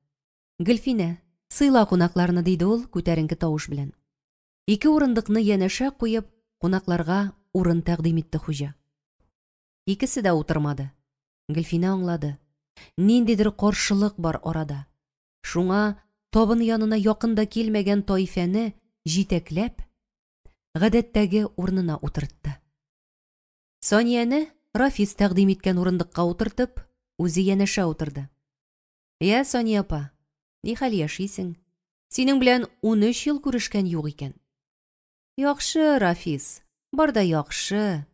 "Гөлфинә, сыйла кунакларны", диде ул күтәренке тавыш белән. Ике урындыкны янәшә куеп, кунакларга урын тәкъдим итте хуҗа. Икесе дә утырмады. Гөлфинә аңлады. Ниндидер каршылык бар арада. Шуңа табын янына якында килмәгән Таифәне җитәкләп, гадәттәге урынына утыртты. Сонияне Рафис тәкъдим иткән урындыкка утыртып, үзе янәшә утырды. Я, Сония апа, ни хәл яшисең? Синең белән 13 ел күрешкән юк икән. Яхшы, Рафис, бар да яхшы.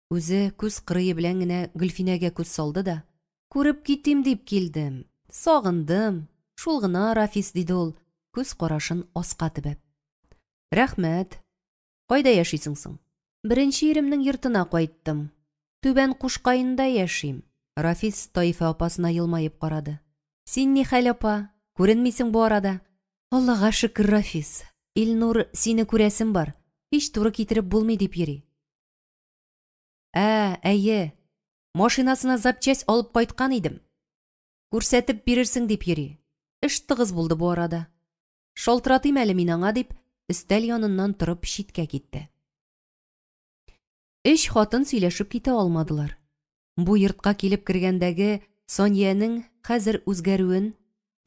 Үзе күз кырые белән генә Гөлфинәгә күз салды да, күреп китим дип килдем. Сагындым. Шул гына, Рафис, диде ул, күз карашын аска төбәп. Рәхмәт. Кайда яшисең соң? Беренче иремнең йортына кайттым. Түбән Кушкаенда яшим. Рафис Таифа апасына елмаеп карады. Син ни хәл, апа? Күренмисең бу арада? Аллага шөкер, Рафис. Илнур, сине күрәсем бар. Һич туры китереп булмый дип йөри. Әйе. Машинасына запчасть алып кайткан идем. Күрсәтеп бирерсең дип йөри. Эш тыгыз булды бу арада. Шалтыратыйм әле мин аңа дип, өстәл яныннан торып читкә китте. Эш хатын сөйләшеп китә алмадылар. Бу йортка килеп кергәндәге Сонияның хәзер үзгәрүен,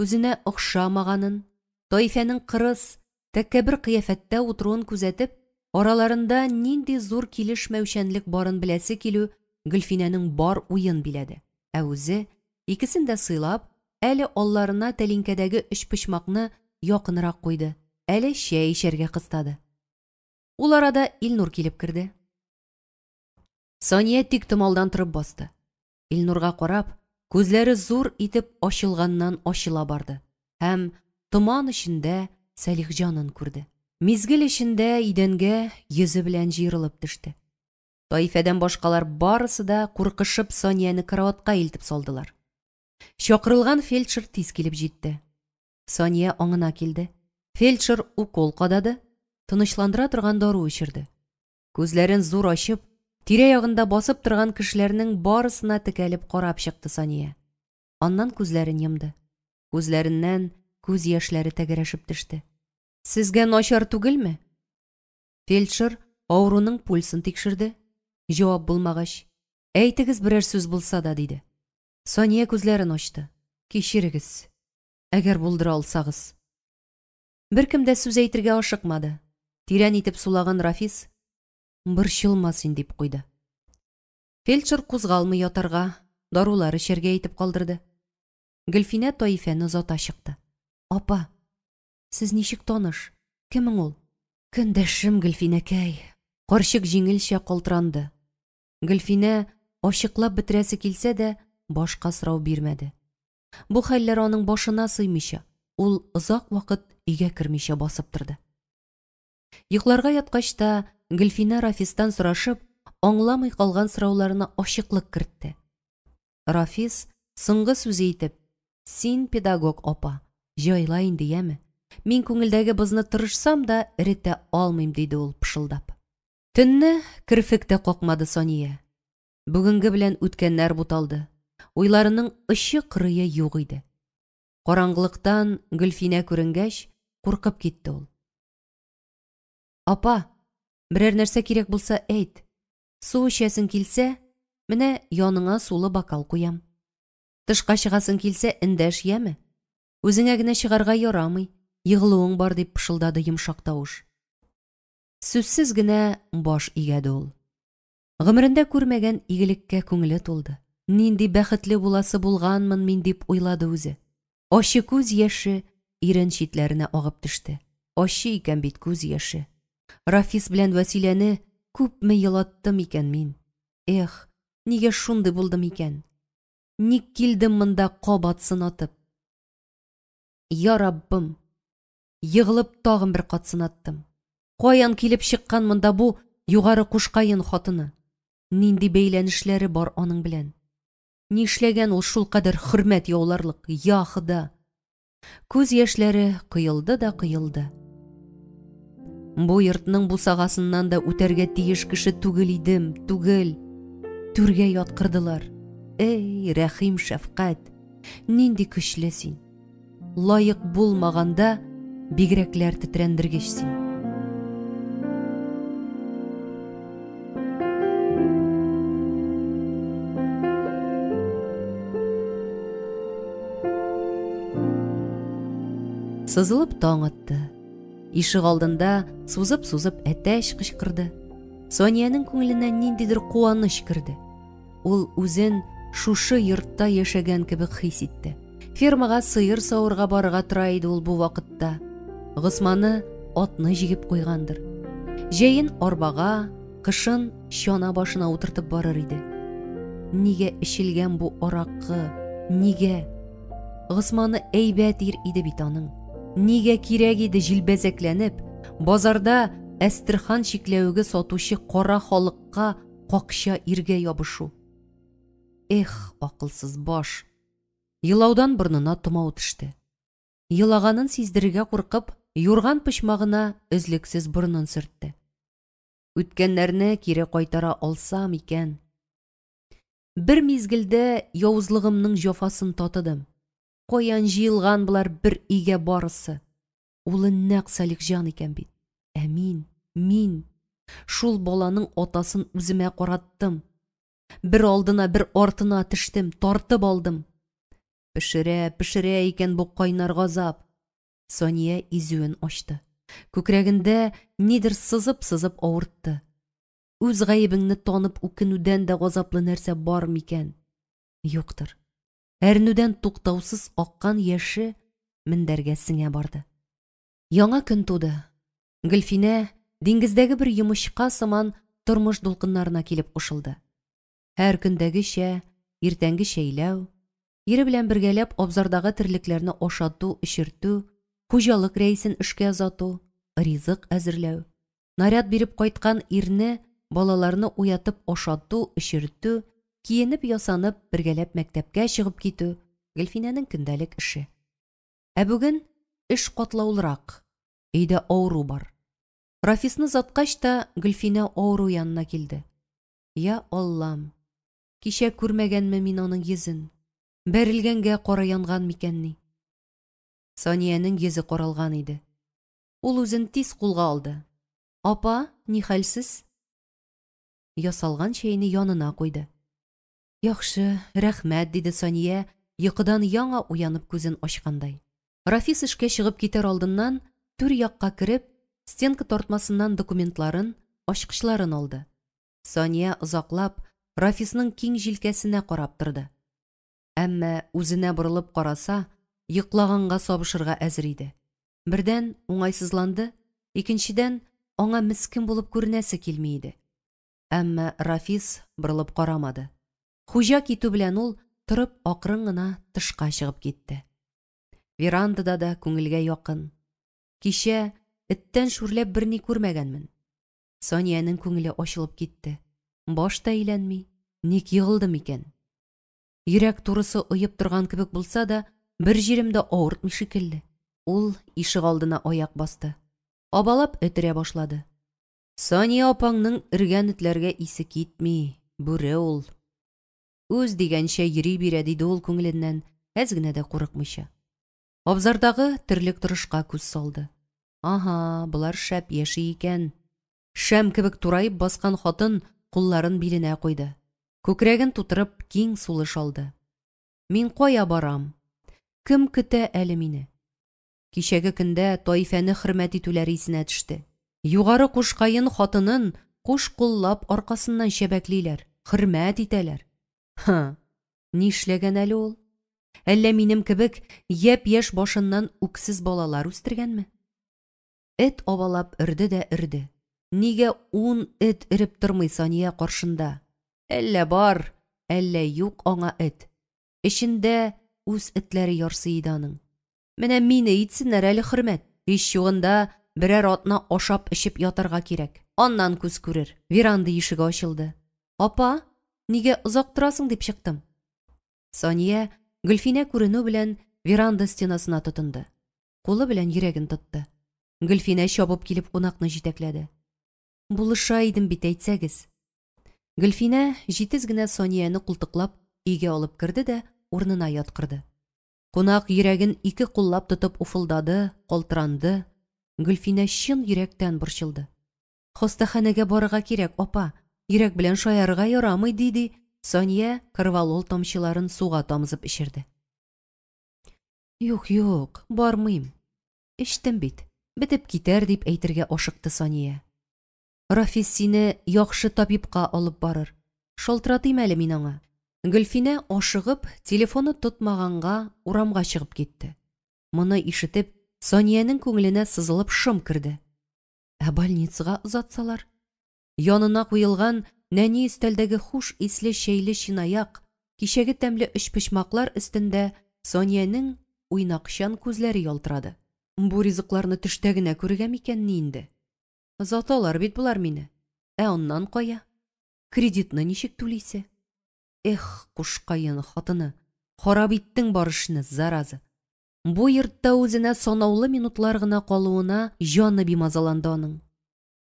үзенә охшамаганын, Таифәнең кырыс, тәкәббер кыяфәттә утыруын күзәтеп, араларында нинди зур килешмәүчәнлек барын беләсе килү Гөлфинәнең бар уен биләде. Ә үзе, икесен дә сыйлап, әле алларына тәлинкәдәге өч почмакны якынрак куйды, әле чәй эчәргә кыстады. Ул арада Илнур килеп керде. Сония тик томалдан торып басты. Илнурга карап, күзләре зур итеп ачылганнан ачыла барды. Һәм томан эчендә Сәлихҗанын күрде. Мизгел эчендә идәнгә йөзе белән җыерылып төште. Таифәдән башкалар барысы да куркышып Сонияны караватка илтеп салдылар. Чакырылган фельдшер тиз килеп җитте. Сония аңына килде. Фельдшер укол кадады, тынычландыра торган дару эчерде. Күзләрен зур ачып, тирә-ягында басып торган кешеләрнең барысына текәлеп карап чыкты Сония. Аннан күзләрен йомды. Күзләреннән күз яшьләре тәгәрәшеп төште. Сезгә начар түгелме? Фельдшер авыруның пульсын тикшерде. Җавап булмагач, әйтегез берәр сүз булса да, диде. Сония күзләрен ачты. Кичерегез, әгәр булдыра алсагыз. Беркем дә сүз әйтергә ашыкмады. Тирән итеп сулаган Рафис борчылма син дип куйды. Фельдшер кузгалмый ятарга, дарулар эчәргә әйтеп калдырды. Гөлфинә Таифәне озата чыкты. Апа, сез ничек таныш? Кемең ул? Көндәшем Гөлфинәкәй. Карчык җиңелчә калтыранды. Гөлфинә ачыклап бетерәсе килсә дә, башка сорау бирмәде. Бу хәлләр аның башына сыймыйча, ул озак вакыт өйгә кермичә басып торды. Йокларга яткач та Гөлфинә Рафистан сорашып, аңламый калган сорауларына ачыклык кертте. Рафис соңгы сүз әйтеп, син педагог, апа, җайла инде, яме? Мин күңелдәге бызны тырышсам да, эретә алмыйм, диде ул пышылдап. Төнне кирфек тә какмады Сония. Бүгенге белән үткәннәр буталды. Уйларының ычы-кырые юк иде. Караңгылыктан Гөлфинә күренгәч, куркып китте ул. Апа, берәр нәрсә кирәк булса әйт. Су эчәсең килсә, менә яныңа сулы бокал куям. Тышка чыгасың килсә, эндәш, яме? Үзеңә генә чыгарга ярамый, йыгылуың бар, дип пышылдады йомшак тавыш. Сүзсез генә баш игәде ул. Гомерендә күрмәгән игелеккә күңеле тулды. Нинди бәхетле буласы булганмын мин, дип уйлады үзе. Ачы күз яше ирен читләренә агып төште. Ачы икән бит күз яше. Рафис белән Вәсиләне күпме елаттым икән мин. Эх, нигә шундый булдым икән? Ник килдем монда кабат сынатып? Я Раббым, йыгылып тагын бер кат сынаттым. Каян килеп чыккан монда бу югары Кушкаен хатыны? Нинди бәйләнешләре бар аның белән? Ни эшләгән ул шул кадәр хөрмәт яуларлык, я Хода? Күз яшьләре кыелды да кыелды. Бу йортның бусагасыннан да үтәргә тиеш кеше түгел идем, түгел. Түргә яткырдылар. Эй, рәхим, шәфкать, нинди көчле син. Лайык булмаганда бигрәкләр тетрәндергеч син. Сызылып таң атты. Ишек алдында сузып-сузып әтәч кычкырды. Сониянең күңеленә ниндидер куаныч кирде. Ул үзен шушы йортта яшәгән кебек хис итте. Фермага сыер савырга барырга тора иде ул бу вакытта. Госманы атны җигеп куйгандыр. Җәен арбага, кышын чана башына утыртып барыр иде. Нигә эчелгән бу аракы? Нигә? Госманы әйбәт ир иде бит аның. Нигә кирәк иде җилбәзәкләнеп, базарда Әстерхан чикләвеге сатучы кара халыкка какча иргә ябышу? Эх, акылсыз баш. Елаудан борнына томау төште. Елаганын сиздерергә куркып, юрган пычмагына өзлексез борнын сөртте. Үткәннәрне кире кайтара алсам икән. Бер мизгелдә явызлыгымның җафасын татыдым. Каян җыелган булар бер өйгә барысы. Улы нәкъ Салихҗан икән бит. Ә мин шул баланың атасын үземә караттым. Бер алдына, бер артына төштем, тартып алдым. Пешерә икән бу кайнар газап. Сония изүен ачты. Күкрәгендә нидер сызып авыртты. Үз гаебеңне танып үкенүдән дә газаплы нәрсә бар микән? Юктыр. Әрнүдән туктаусыз аккан яше мендәргә сеңә барды. Яңа көн туды. Гөлфинә диңгездәге бер йомычка сыман тормыш дулкыннарына килеп кушылды. Һәр көндәгечә иртәнге шәйләү, ире белән бергәләп абзардагы терлекләрне ашату, эшертү, хуҗалык рәисен эшкә озату, ризык әзерләү, наряд биреп кайткан ирне, балаларны уятып ашату, эшертү, киенеп ясанып бергәләп мәктәпкә чыгып китү Гөлфинәнең көндәлек эше. Ә бүген эш катлаулырак. Өйдә авыру бар. Рафисны заткач та Гөлфинә авыру янына килде. Я Аллам, кичә күрмәгәнме мин аның йөзен? Бәрелгәнгә кара янган микәнни? Сониянең йөзе каралган иде. Ул үзен тиз кулга алды. Апа, ни хәлсез? Ясалган чәйне янына куйды. Яхшы, рәхмәт, диде Сония, йокыдан яңа уянып күзен ачкандай. Рафис эшкә чыгып китер алдыннан түр якка кереп, стенка тартмасыннан документларын, ачкычларын алды. Сония озаклап Рафисның киң җилкәсенә карап торды. Әмма үзенә борылып караса, йоклаганга сабышырга әзер иде. Бердән уңайсызланды, икенчедән аңа мискин булып күренәсе килми иде. Әмма Рафис борылып карамады. Хуҗа китү белән ул торып акрын гына тышка чыгып китте. Верандада да күңелгә якын. Кичә эттән шүрләп берни күрмәгәнмен. Сониянең күңеле ачылып китте. Баш та әйләнми, ник йыгылдым икән? Йөрәк турысы оеп торган кебек булса да, бер җиремдә авыртмый шикелле. Ул ишек алдына аяк басты. Абалап өтерә башлады. Сония апаңның иргән этләргә исе китми, бүре ул. Үз дигәнчә йөри бирә, диде ул күңеленнән, әз генә дә курыкмыйча. Абзардагы терлек торышка күз салды. Аха, булар шәп яши икән. Шәм кебек турайып баскан хатын кулларын биленә куйды. Күкрәген тутырып киң сулыш алды. Мин кая барам? Кем көтә әле мине? Кичәге көндә Таифәне хөрмәт итүләре исенә төште. Югары кушкайын хатынын куш куллап аркасыннан чәбәклиләр, хөрмәт итәләр. Ни эшләгән әле ул? Әллә минем кебек япь-яшь башыннан үксез балалар үстергәнме? Эт абалап өрде дә өрде. Нигә 10 эт иреп тормый Сония каршында? Әллә бар, әллә юк аңа эт. Эчендә үз этләре ярсый иде аның. Менә мине итсеннәр әле хөрмәт. Һич югында берәр атна ашап эчеп ятарга кирәк. Аннан күз күрер. Веранда ишеге ачылды. Апа, нигә озак торасың дип чыктым. Сония Гөлфинә күренү белән веранда стенасына тотынды. Кулы белән йөрәген тотты. Гөлфинә чабып килеп кунакны җитәкләде. Булыша идем бит, әйтсәгез. Гөлфинә җитез генә Сонияны култыклап өйгә алып керде дә урынына яткырды. Кунак йөрәген ике куллап тотып уфылдады, калтыранды. Гөлфинә чын йөрәктән борчылды. Хастаханәгә барырга кирәк, апа. Йөрәк белән шаярырга ярамый, диде. Сония кырвалол тамчыларын суга тамызып эчерде. Юк, бармыйм. Эштем бит. Бетеп китәр дип әйтергә ашыкты Сания. Рафис сине яхшы табибка алып барыр. Шалтыратыйм әле мин аңа. Гөлфинә ашыгып, телефоны тотмаганга урамга чыгып китте. Моны ишетеп, Санияның күңеленә сызылып шым керде. Ә больницага озатсалар? Янына куелган нәни өстәлдәге хуш исле шәйле чинаяк, кичәге тәмле өчпочмаклар өстендә Санияның уйнакчан күзләре ялтырады. Бу ризыкларны төштә генә күрергә микәнни инде? Озаталар бит булар мине. Ә оннан кая? Кредитны ничек түлисе? Эх, кушкайын хатыны, харап иттең барышны, заразы. Бу йортта үзенә санаулы минутлар гына калуына җаны бимазаланды аның.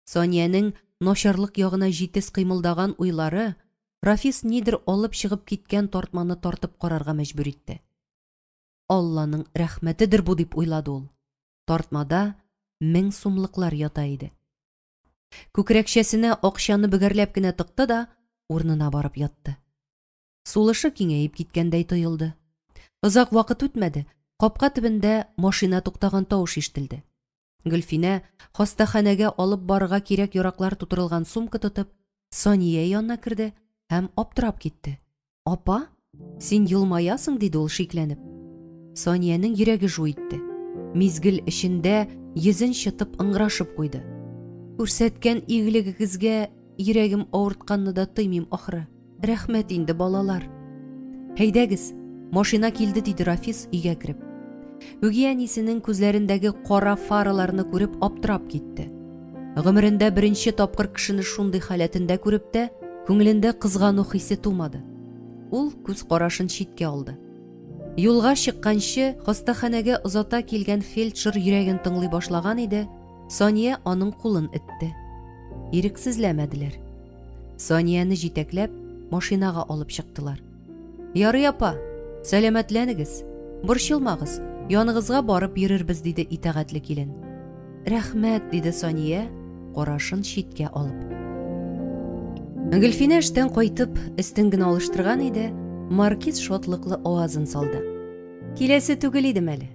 Санияның начарлык ягына җитез кыймылдаган уйлары Рафис нидер алып чыгып киткән тартманы тартып карарга мәҗбүр итте. Алланың рәхмәтедер бу дип уйлады ул. Тартмада 1000 сумлыклар ята иде. Күкрәкчәсенә акчаны бөгәрләп кенә тыкты да урынына барып ятты. Сулышы киңәеп киткәндәй тоелды. Озак вакыт үтмәде, капка төбендә машина туктаган тавыш ишетелде. Гөлфинә хастаханәгә алып барырга кирәк яраклар тутырылган сумка тотып, Сания янына керде һәм аптырап китте. Апа, син елмаясың, диде ул шикләнеп. Санияның йөрәге жу итте. Мизгел эчендә йөзен чытып ыңгырашып куйды. Күрсәткән игелегегезгә йөрәгем авыртканны да тоймыйм ахры. Рәхмәт инде, балалар. Әйдәгез, машина килде, диде Рафис өйгә кереп. Үги әнисенең күзләрендәге кара фараларны күреп аптырап китте. Гомерендә беренче тапкыр кешене шундый халәтендә күреп тә, күңелендә кызгану хисе тумады. Ул күз карашын читкә алды. Юлга чыкканчы хастаханәгә озата килгән фельдшер йөрәген тыңлый башлаган иде, Сания аның кулын итте. Ирексезләмәделәр. Санияны җитәкләп машинага алып чыктылар. Ярый апа, сәламәтләнегез. Борчылмагыз, яныгызга барып йөрербез, диде итәгатьле килен. Рәхмәт, диде Сания, карашын читкә алып. Гөлфинә эштән кайтып, өстен генә алыштырган иде, Маркиз шатлыклы авазын салды. Киләсе түгел идем әле.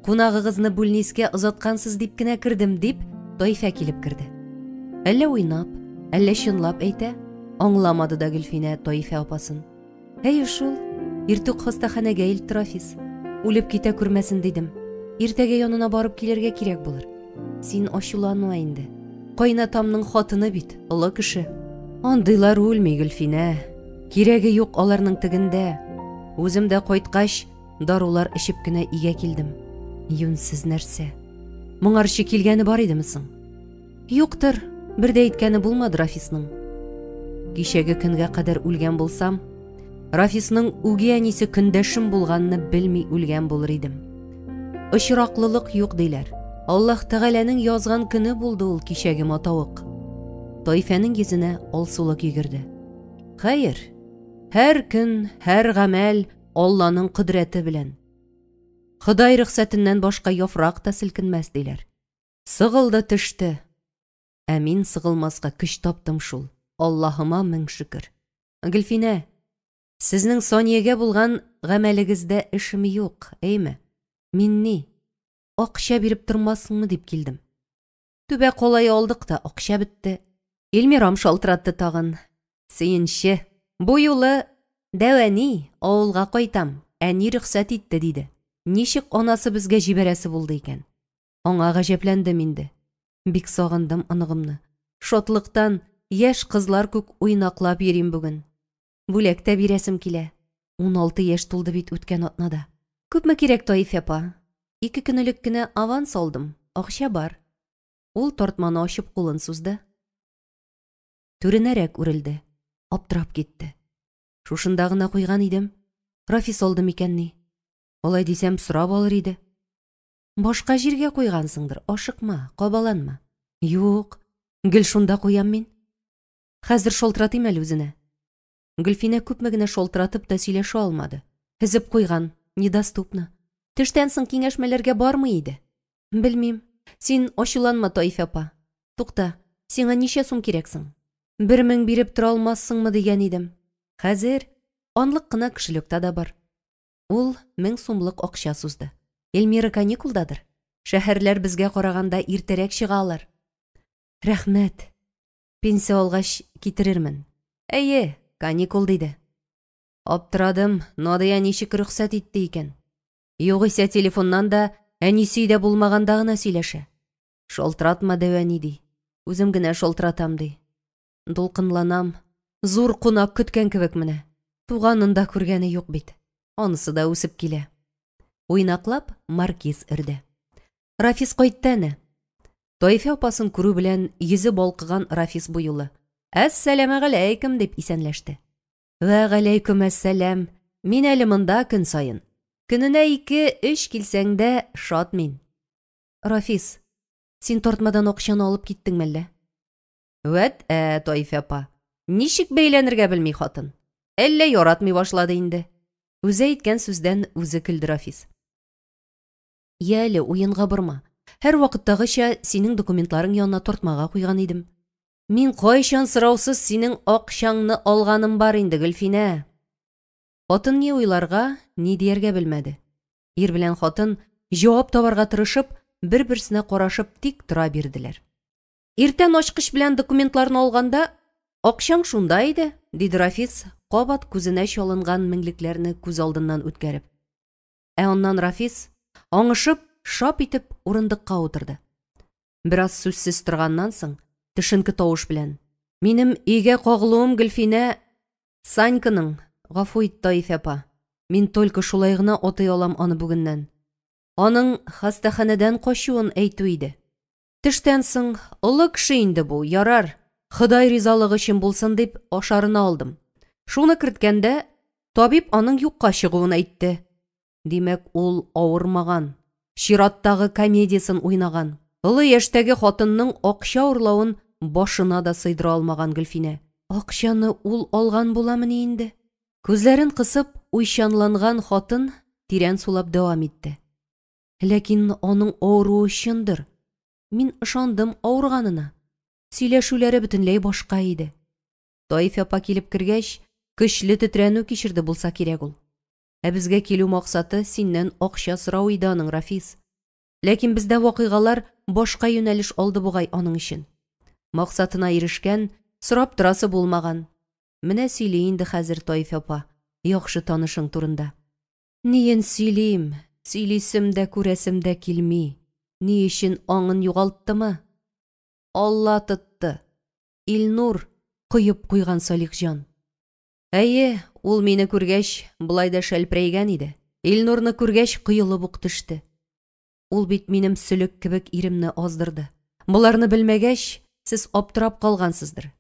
Кунагыгызны бүлнискә озаткансыз дип кенә кердем, дип Тайфа килеп керде. Әллә уйнап, әллә чынлап әйтә? Аңламады да Гөлфинә Тайфа апасын. Әйе шул, иртүк хастаханәгә илтте Рафис. Үлеп китә күрмәсен дидем. Иртәгә янына барып килергә кирәк булыр. Син ачуланма инде. Кайнатамның хатыны бит, олы кеше. Андыйлар үлми, Гөлфинә. Кирәге юк аларның тегендә. Үзем дә кайткач, дарулар эчеп кенә игә килдем. Юнсыз нәрсә. Моңарчы килгәне бар идеме соң? Юктыр, бер дә әйткәне булмады Рафисның. Кичәге көнгә кадәр үлгән булсам, Рафисның үги әнисе көндәшем булганны белми үлгән булыр идем. Очраклылык юк диләр. Аллаһ Тәгаләнең язган көне булды ул кичәге матавык. Тайфаның йөзенә алсулык йөгерде. Хәер, һәр көн, һәр гамәл Алланың кудрәте белән. Ходай рөхсәтеннән башка яфрак та селкенмәс диләр. Сыгылды төште. Ә мин сыгылмаска көч таптым шул. Аллаһыма 1000 шөкер. Гөлфинә, сезнең Саниягә булган гамәлегездә эшем юк, әйме? Мин ни? Акча биреп тормасыңмы дип килдем. Түбә колай алдык та акча бетте. Илмирам шалтыратты тагын. Сөенче, бу юлы дәвәни авылга кайтам. Әни рөхсәт итте, диде. Ничек анасы безгә җибәрәсе булды икән? Аңа гаҗәпләндем инде. Бик сагындым аныгымны. Шатлыктан яшь кызлар күк уйнаклап йөрим бүген. Бүләктә бирәсем килә. 16 яшь тулды бит үткән атнада. Күпме кирәк, Таиф апа? 2 көнлек кенә аванс алдым. Акча бар. Ул тартманы ачып кулын сузды. Түренәрәк үрелде. Аптырап китте. Шушында гына куйган идем. Рафис алды микәнни? Алай дисәм сорап алыр иде. Башка җиргә куйгансыңдыр, ашыкма, кабаланма. Юк, гел шунда куям мин. Хәзер шалтыратыйм әле үзенә. Гөлфинә күпме генә шалтыратып та сөйләшә алмады. Хизеп куйган, недоступно. Төштән соң киңәшмәләргә бармый иде. Белмим. Син ачуланма, Таиф апа. Тукта, сиңа ничә сум кирәксең? 1000 биреп тора алмассыңмы дигән идем. Хәзер анлык кына кешелектә дә бар. Ул 1000 сумлык акча сузды. Эльмира каникулдадыр. Шәһәрләр безгә караганда иртәрәк чыгалар. Рәхмәт. Пенсия алгач китерермен. Әйе, каникул диде. Аптырадым, Надия ничек рөхсәт итте икән. Югыйсә телефоннан да әнисе өйдә булмаганда гына сөйләшә. Шалтыратма дәвәни ди. Үзем генә шалтыратам ди. Дулкынланам. Зур кунак көткән кебек менә. Туганын да күргәне юк бит. Анысы да үсеп килә. Уйнаклап Маркиз өрде. Рафис кайтты әнә. Тайфа апасын күрү белән йөзе балкыган Рафис бу юлы «Әссәләмәгаләйкүм» дип исәнләште. «Вә галәйкүм әссәләм. Мин әле монда көн сайын. Көненә 2-3 килсәң дә шат мин». Рафис, син тартмадан акчаны алып киттең мәллә? Вәт, Тайфа апа. Ничек бәйләнергә белми хатын? Әллә яратмый башлады инде. Үзе әйткән сүздән үзе көлде Рафис. Яле, уенга борма. Һәр вакыттагыча синең документларың янына тартмага куйган идем. Мин кайчан сораусыз синең акчаңны алганым бар инде, Гөлфинә. Хатын ни уйларга, ни дияргә белмәде. Ир белән хатын җавап табарга тырышып, бер-берсенә карашып тик тора бирделәр. Иртән ачкыч белән документларны алганда, акчаң шунда иде, диде Рафис, кабат күзенә чалынган меңлекләрне күз алдыннан үткәреп. Аннан Рафис аңышып, шап итеп урындыкка утырды. Бераз сүзсез торганнан соң, тышынкы тавыш белән: «Минем өйгә кагылуым, Гөлфинә, Саньканың, гафу ит, Тайфа апа. Мин только шулай гына атай алам аны бүгеннән. Аның хастаханәдән качуын әйтү иде. Төштән соң, олы кеше инде бу, ярар. Ходай ризалыгы өчен булсын дип ашарына алдым. Шуны керткәндә, табиб аның юкка чыгуын әйтте. Димәк, ул авырмаган. Чираттагы комедиясын уйнаган. Олы яшьтәге хатынның акча урлавын башына да сыйдыра алмаган Гөлфинә. Акчаны ул алган буламыни инде?» Күзләрен кысып, уйчанланган хатын тирән сулап дәвам итте. «Ләкин аның авыруы чындыр. Мин ышандым авырганына. Сөйләшүләре бөтенләй башка иде». Тайфа апа килеп кергәч, көчле тетрәнү кичерде булса кирәк ул. Безгә килү максаты синнән акча сорау иде аның, Рафис. Ләкин бездә вакыйгалар башка юнәлеш алды бугай аның өчен. Максатына ирешкән, сорап торасы булмаган. Менә сөйли инде хәзер Тайфа апа, яхшы танышың турында. Ниен сөйлим, сөйлисем дә күрәсем дә килми. Ни өчен аңын югалттымы? Алла тотты. Илнур куеп куйган Салихҗан. Әйе, ул мине күргәч, булай да шәлпрәйгән иде. Илнурны күргәч, кыелып ук төште. Ул бит минем сөлек кебек иремне аздырды. Буларны белмәгәч, сез аптырап калгансыздыр.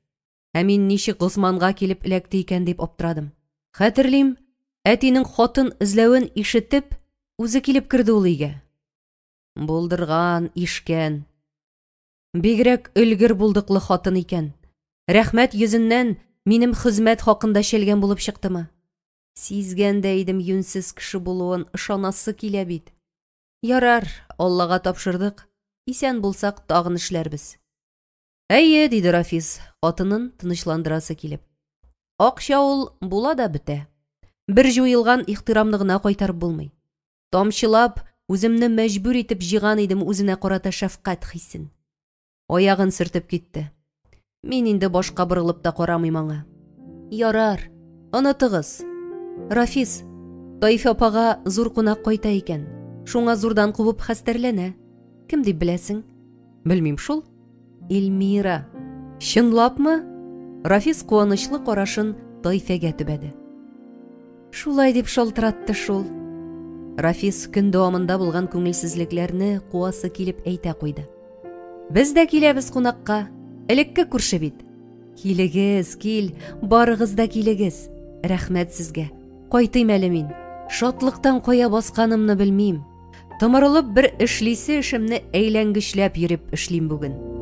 Мин ничек Госманга килеп эләкте икән дип аптырадым. Хәтерлим, әтинең хатын эзләвен ишетеп, үзе килеп керде ул өйгә. Булдырган, ишкән. Бигрәк өлгер булдыклы хатын икән. Рәхмәт йөзеннән минем хезмәт хакында шәлгән булып чыктымы? Сизгәндә идем юнсез кеше булуын, ышанасы килә бит. Ярар, Аллага тапшырдык. Исән булсак тагын эшләрбез. Әйе, диде Рафис, хатынын тынычландырасы килеп. Акча ул була да бетә. Бер җуелган ихтирамны гына кайтарып булмый. Тамчылап, үземне мәҗбүр итеп җыйган идем үзенә карата шәфкать хиссен. Аягын сөртеп китте. Мин инде башка борылып та карамыйм аңа. Ярар, онытыгыз. Рафис, Тайфа апага зур кунак кайта икән. Шуңа зурдан кубып хәстәрләнә. Кем дип беләсең? Белмим шул. Эльмира. Чынлапмы? Рафис куанычлы карашын Тайфәгә төбәде. Шулай дип шалтыратты шул. Рафис көн дәвамында булган күңелсезлекләрне куасы килеп әйтә куйды. Без дә киләбез кунакка. Элекке күрше бит. Килегез, кил, барыгыз да килегез. Рәхмәт сезгә. Кайтыйм әле мин. Шатлыктан кая басканымны белмим. Томырылып бер эшлисе эшемне әйләнгечләп йөреп эшлим бүген.